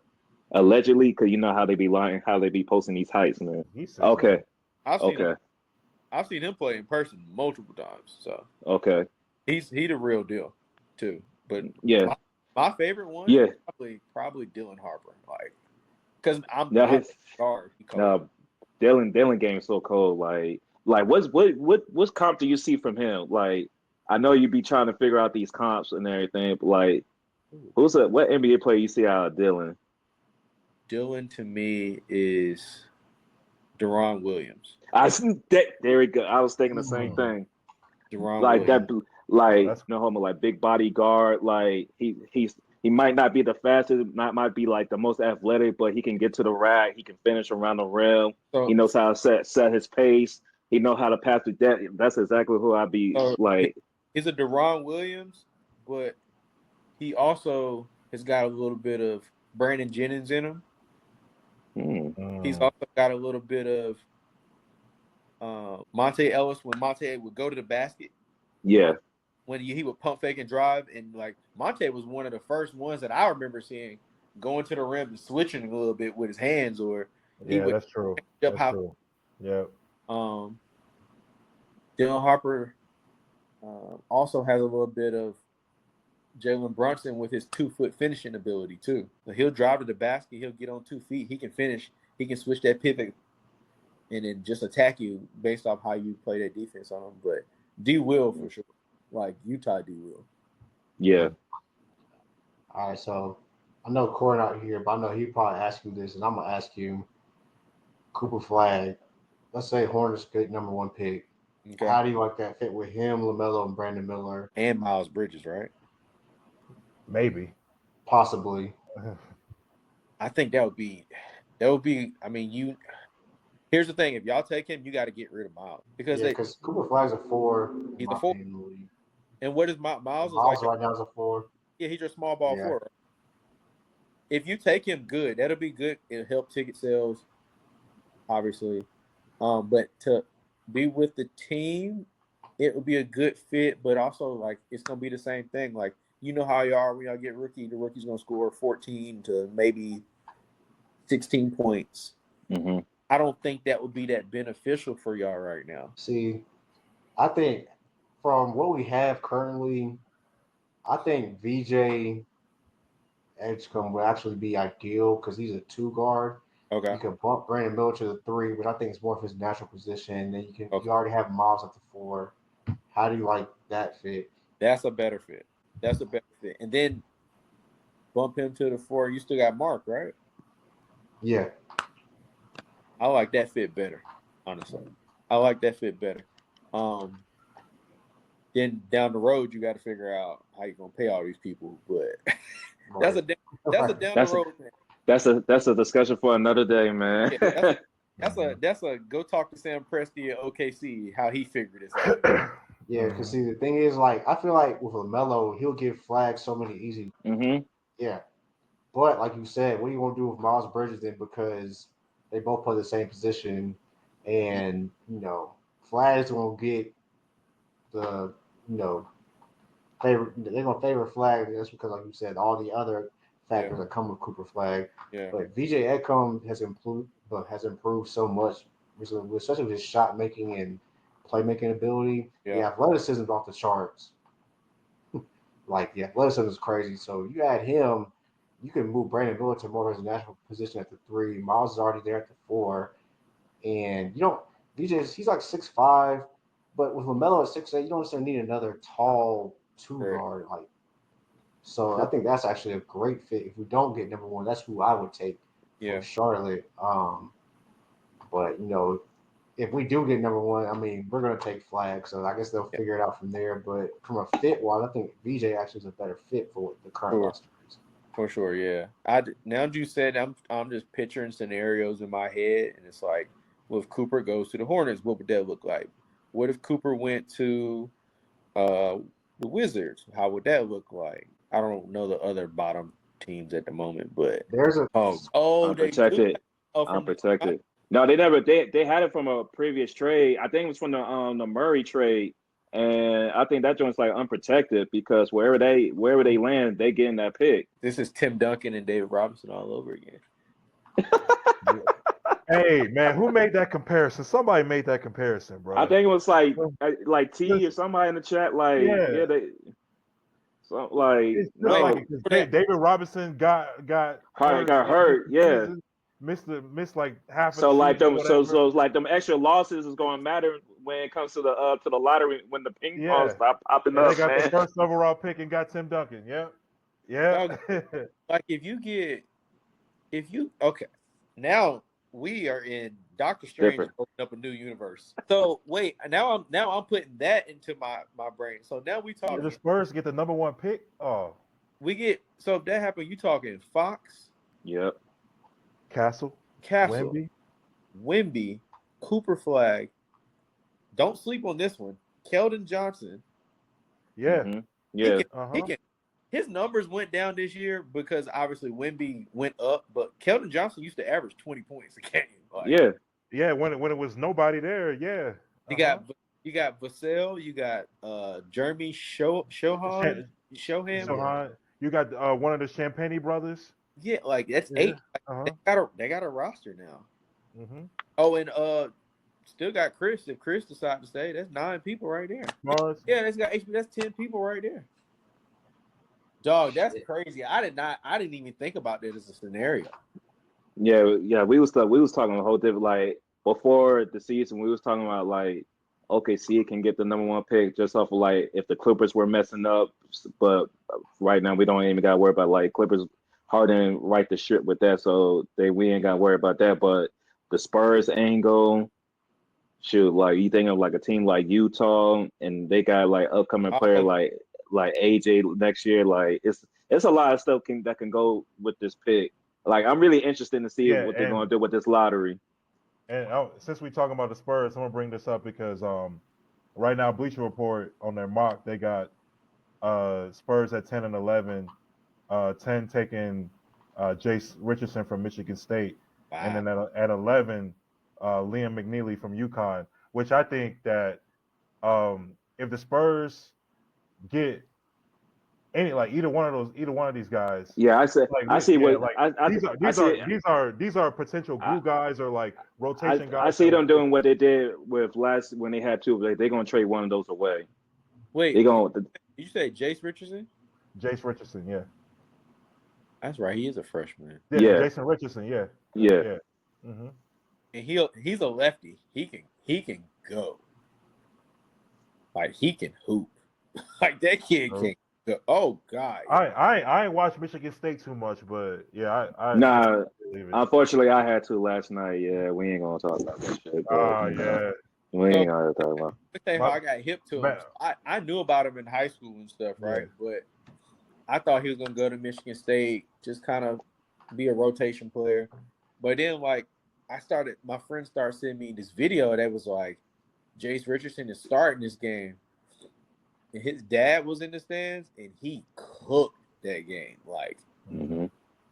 A: Allegedly, because you know how they be lying, how they be posting these heights, man. Okay.
B: I've seen him play in person multiple times. So he's the real deal too. But
A: yeah,
B: my favorite one, probably Dylan Harper, like because I'm guard.
A: No, Dylan game is so cold. Like what's comp do you see from him? Like I know you be trying to figure out these comps and everything, but like what NBA player you see out of Dylan?
B: Dylan to me is Deron Williams.
A: There we go. I was thinking the same thing.
B: Deron
A: like
B: Williams.
A: That, like no homo, like big body guard. Like he might not be the fastest, might be like the most athletic, but he can get to the rack. He can finish around the rim. He knows how to set his pace. He knows how to pass through that. That's exactly who I'd be like.
B: He's a Deron Williams, but he also has got a little bit of Brandon Jennings in him. He's also got a little bit of Monte Ellis when Monte would go to the basket.
A: Yeah.
B: When he would pump fake and drive, and like Monte was one of the first ones that I remember seeing going to the rim and switching a little bit with his hands, or
C: that's true. That's true. Yeah.
B: Dylan Harper also has a little bit of Jalen Brunson with his 2-foot finishing ability too. So he'll drive to the basket, he'll get on 2 feet, he can finish, he can switch that pivot and then just attack you based off how you play that defense on him. But D Will for sure. Like Utah D Will.
A: Yeah.
D: All right, so I know Corey out here, but I know he probably asked you this, and I'm gonna ask you Cooper Flag. Let's say Hornets get number 1 pick. Okay. How do you like that fit with him, LaMelo, and Brandon Miller?
B: And Miles Bridges, right?
C: Maybe.
D: Possibly.
B: I think that would be That would be. I mean, here's the thing: if y'all take him, you got to get rid of Miles because
D: Cooper Flagg's a 4.
B: He's a 4. And what is Miles?
D: Miles right now is a 4.
B: Yeah, he's your small ball 4. Right? If you take him, good. That'll be good. It'll help ticket sales, obviously. But to be with the team, it would be a good fit. But also, like, it's gonna be the same thing. Like, you know how you are when y'all get rookie. The rookie's gonna score 14 to maybe 16 points.
A: Mm-hmm.
B: I don't think that would be that beneficial for y'all right now.
D: See, I think from what we have currently, I think 𝗪𝗃 Edgecombe would actually be ideal because he's a 2 guard.
B: Okay.
D: You can bump Brandon Miller to the 3, which I think is more of his natural position. Then you already have Miles at the 4. How do you like that fit?
B: That's a better fit. And then bump him to the 4. You still got Mark, right?
D: Yeah.
B: I like that fit better, honestly. I like that fit better. Then down the road, you got to figure out how you're gonna pay all these people. But that's a down the road thing.
A: That's a discussion for another day, man.
B: Yeah, that's a go talk to Sam Presti at OKC how he figured this out.
D: Yeah, because see the thing is, like, I feel like with LaMelo, he'll give Flag so many easy.
A: Mm-hmm.
D: Yeah, but like you said, what are you gonna do with Miles Bridges then? Because they both play the same position, and Flag's gonna get the they're gonna favor Flag. That's because, like you said, all the other factors that come with Cooper Flag.
B: Yeah.
D: But 𝗪𝗃 Edgecombe has improved so much recently, especially with his shot making and playmaking ability.
B: Yeah.
D: The athleticism is off the charts. Like, the athleticism is crazy. So you add him, you can move Brandon Miller to more of his natural position at the 3. Miles is already there at the 4. And 𝗪𝗃, he's like 6'5", but with LaMelo at 6'8", you don't necessarily need another tall 2 guard. Like, so I think that's actually a great fit. If we don't get number 1, that's who I would take from Charlotte. But if we do get number 1, I mean, we're gonna take Flag, so I guess they'll figure it out from there. But from a fit wise, I think 𝗪𝗃 actually is a better fit for what the current roster is.
B: For sure, yeah. Now that you said, I'm just picturing scenarios in my head, and it's like, well, if Cooper goes to the Hornets, what would that look like? What if Cooper went to the Wizards? How would that look like? I don't know the other bottom teams at the moment, but
D: there's a
A: unprotected. Unprotected. No, they never. They had it from a previous trade. I think it was from the Murray trade, and I think that joint's like unprotected because wherever they land, they getting that pick.
B: This is Tim Duncan and David Robinson all over again.
C: Hey man, who made that comparison? Somebody made that comparison, bro.
A: I think it was like T or somebody in the chat. Like
C: David Robinson got
A: hurt. Yeah.
C: Missed like half.
A: So like them, so like them extra losses is going to matter when it comes to the lottery when the ping pong stop popping up.
C: They got the first overall pick and got Tim Duncan. Yeah.
B: Like okay, now we are in Doctor Strange opening up a new universe. So wait, now I'm putting that into my brain. So now we talking.
C: The Spurs get the number 1 pick. Oh,
B: so if that happened, you talking Fox?
A: Yep.
C: Castle,
B: Wemby, Cooper Flag. Don't sleep on this one. Keldon Johnson.
C: Yeah.
A: Mm-hmm. Yeah.
B: His numbers went down this year because obviously Wemby went up, but Keldon Johnson used to average 20 points a game. Like,
C: yeah. When it was nobody there, yeah.
B: You got Vassell, you got Jeremy Shohan.
C: You got one of the Champagne brothers.
B: Yeah, like that's 8. They got a roster now.
C: Mm-hmm.
B: Oh, and still got Chris. If Chris decides to stay, that's 9 people right there. Yeah, that's 10 people right there. Dog, that's crazy. I didn't even think about that as a scenario.
A: Yeah. We was talking a whole different, like, before the season. We was talking about like OKC can get the number 1 pick just off of like if the Clippers were messing up, but right now we don't even got to worry about like Clippers. Harden right the ship with that, so we ain't got to worry about that. But the Spurs angle, shoot, like you think of like a team like Utah, and they got like upcoming player like AJ next year. Like it's a lot of stuff that can go with this pick. Like, I'm really interested to see
C: Yeah,
A: what they're going to do with this lottery.
C: And since we talking about the Spurs, I'm gonna bring this up because right now Bleacher Report on their mock, they got Spurs at 10 and 11, 10 taking Jace Richardson from Michigan State, and then at 11, Liam McNeely from UConn. Which I think that if the Spurs get either one of these guys,
A: Yeah, I see.
C: like
A: I see
C: yeah,
A: what
C: like
A: I
C: these are potential glue guys or like rotation guys.
A: I see them doing what they did with last when they had two. Like, they're gonna trade one of those away.
B: Wait,
A: they going.
B: you say Jace Richardson?
C: Jace Richardson, yeah.
B: That's right. He is a freshman.
C: Yeah, Jason Richardson, yeah.
B: Mm-hmm. And he's a lefty. He can go. Like, he can hoop. Like, that kid can go. Oh God.
C: I ain't watched Michigan State too much, but yeah,
A: nah. Unfortunately, I had to last night. Yeah, we ain't gonna talk about that shit. But,
C: yeah.
A: We ain't gonna talk about.
B: Let me tell you how I got hip to him. I knew about him in high school and stuff, right? Yeah. But I thought he was gonna go to Michigan State, just kind of be a rotation player. But then, like, my friend started sending me this video that was like, Jace Richardson is starting this game. And his dad was in the stands, and he cooked that game. Like,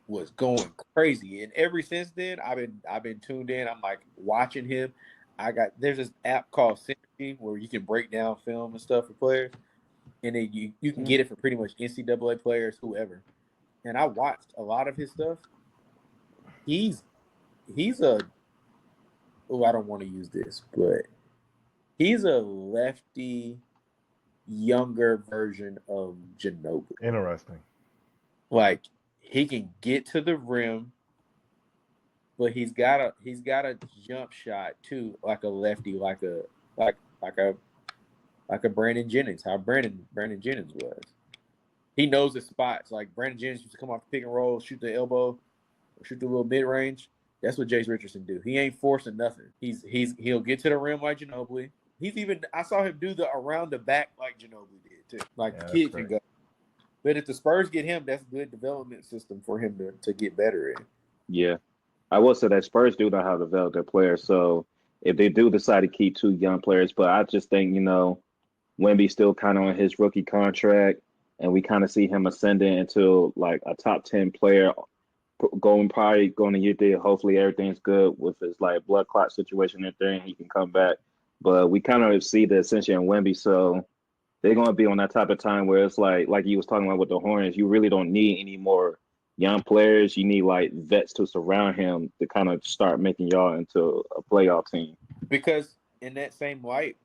B: was going crazy. And ever since then, I've been tuned in. I'm like watching him. There's this app called Synergy where you can break down film and stuff for players, and then you can get it for pretty much NCAA players, whoever. And I watched a lot of his stuff. He's I don't want to use this, but he's a lefty, younger version of Ginobili.
C: Interesting.
B: Like, he can get to the rim, but he's got a jump shot too, like a lefty, like a Brandon Jennings. How Brandon Jennings was. He knows the spots. Like, Brandon Jennings used to come off the pick and roll, shoot the elbow, or shoot the little mid range. That's what Jace Richardson do. He ain't forcing nothing. He'll get to the rim like Ginobili. I saw him do the around the back like Ginobili did too. Like, the kid can go. But if the Spurs get him, that's a good development system for him to get better in.
A: Yeah. I will say that Spurs do know how to develop their players. So if they do decide to keep two young players, but I just think, Wemby's still kind of on his rookie contract, and we kind of see him ascending into like a top 10 player, probably going to get there. Hopefully everything's good with his like blood clot situation and everything. He can come back. But we kind of see the ascension in Wemby. So they're going to be on that type of time where it's like you was talking about with the Hornets, you really don't need any more young players. You need like vets to surround him to kind of start making y'all into a playoff team.
B: Because in that same light,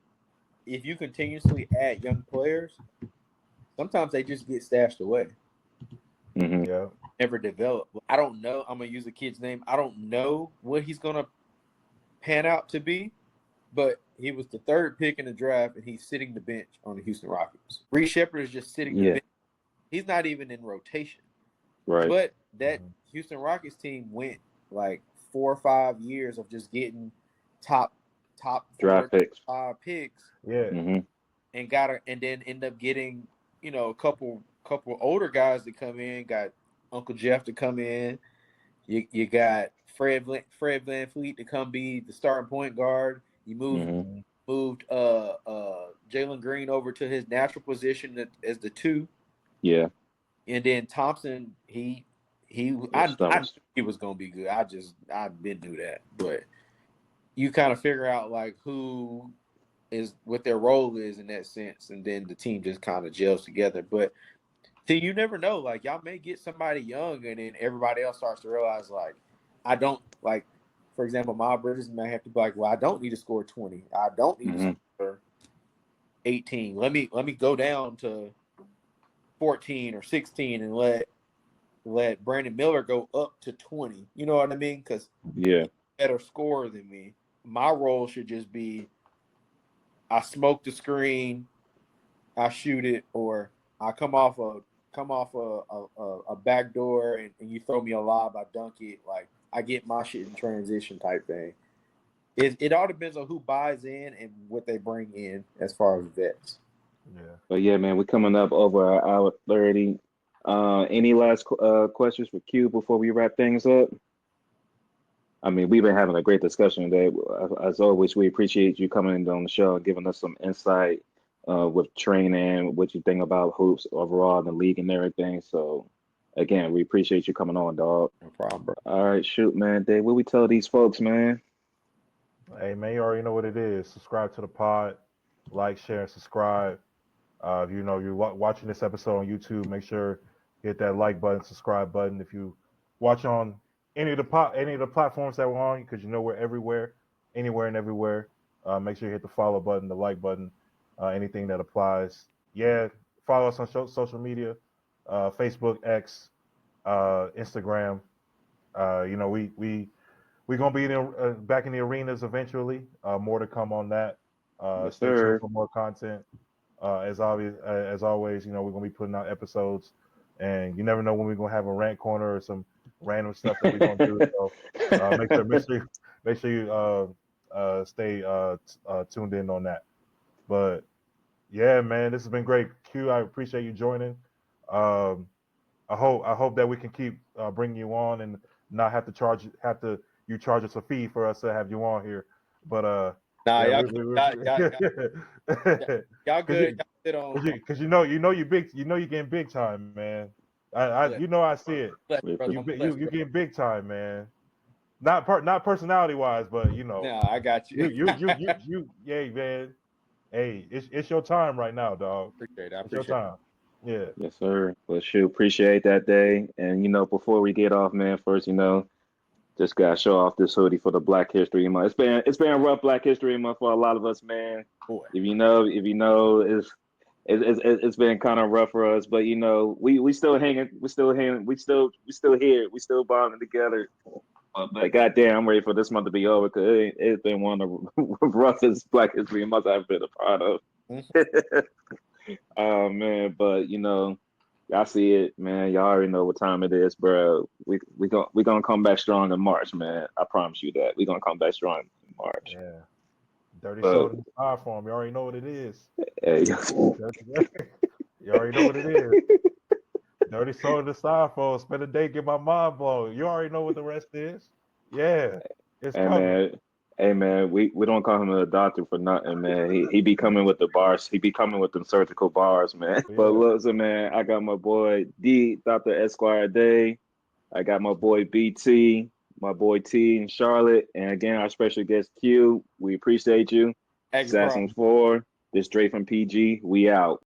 B: if you continuously add young players, sometimes they just get stashed away.
A: Mm-hmm.
C: Yeah.
B: Never develop. I don't know. I'm gonna use a kid's name. I don't know what he's gonna pan out to be, but he was the third pick in the draft, and he's sitting the bench on the Houston Rockets. Reed Shepherd is just sitting the bench. He's not even in rotation.
A: Right.
B: But that Houston Rockets team went like 4 or 5 years of just getting top
A: draft picks.
B: 5 picks.
C: Yeah.
A: Mm-hmm.
B: And then end up getting, a couple older guys that come in. Got Uncle Jeff to come in. You got Fred VanVleet to come be the starting point guard. You moved Jalen Green over to his natural position as the 2.
A: Yeah.
B: And then Thompson, I knew he was gonna be good. I didn't do that. But you kind of figure out like who is what their role is in that sense, and then the team just kind of gels together. But you never know. Like, y'all may get somebody young, and then everybody else starts to realize like, I don't like. For example, Miles Bridges may have to be like, well, I don't need to score 20. I don't need to score 18. Let me go down to 14 or 16 and let Brandon Miller go up to 20. You know what I mean? Because he's a better scorer than me. My role should just be I smoke the screen, I shoot it, or I come off a back door and you throw me a lob, I dunk it. Like, I get my shit in transition type thing. It all depends on who buys in and what they bring in as far as vets.
C: Yeah.
A: But yeah, man, we're coming up over an hour 30. Any last questions for Q before we wrap things up? I mean, we've been having a great discussion today. As always, we appreciate you coming on the show and giving us some insight with training, what you think about hoops overall, the league and everything. So, again, we appreciate you coming on, dog.
B: No problem, bro.
A: All right, shoot, man. Dave, what we tell these folks, man?
C: Hey, man, you already know what it is. Subscribe to the pod, like, share, and subscribe. If you know you're watching this episode on YouTube, make sure you hit that like button, subscribe button. If you watch on any of the platforms that we're on, because you know we're everywhere, anywhere and everywhere. Make sure you hit the follow button, the like button, anything that applies. Yeah, follow us on social media, Facebook, X, Instagram. You know we're gonna be back in the arenas eventually. More to come on that.
A: Yes,
C: Stay tuned
A: sir.
C: for more content. As always, you know we're gonna be putting out episodes, and you never know when we're gonna have a rant corner or some random stuff that we're gonna do. So make sure you stay tuned in on that. But yeah, man, this has been great. Q, I appreciate you joining. I hope that we can keep bringing you on and not have to charge us a fee for us to have you on here. But
B: Nah,
C: yeah,
B: y'all good. Y'all sit on.
C: Because you know you're getting big time, man. I see it. You getting big time, man. Not personality wise, but you know.
B: Nah, I got you.
C: Yeah, man. Hey, it's your time right now, dog.
B: Appreciate it.
C: It's your time. Yeah.
A: Yes, sir. Well, shoot, appreciate that day. And before we get off, man, first, just gotta show off this hoodie for the Black History Month. It's been a rough Black History Month for a lot of us, man.
B: Boy.
A: If you know, it's been kind of rough for us, but we still hanging, we still here, we still bonding together. But goddamn, I'm ready for this month to be over because it's been one of the roughest Black History Months I've been a part of. Oh man, but y'all see it, man. Y'all already know what time it is, bro. We gonna come back strong in March, man. I promise you that. We gonna come back strong in March.
C: Yeah. Dirty soda in styrofoam. You already know what it is.
A: Hey.
C: You already know what it is. Dirty soda in the styrofoam. Spend a day, get my mind blown. You already know what the rest is. Yeah. It's coming.
A: Hey man, we don't call him a doctor for nothing, man. He be coming with the bars. He be coming with them surgical bars, man.
C: Yeah.
A: But listen, man, I got my boy Dr. Esquire Day. I got my boy BT, my boy T in Charlotte, and again our special guest Q. We appreciate you. Assassins 4. This Dre from PG. We out.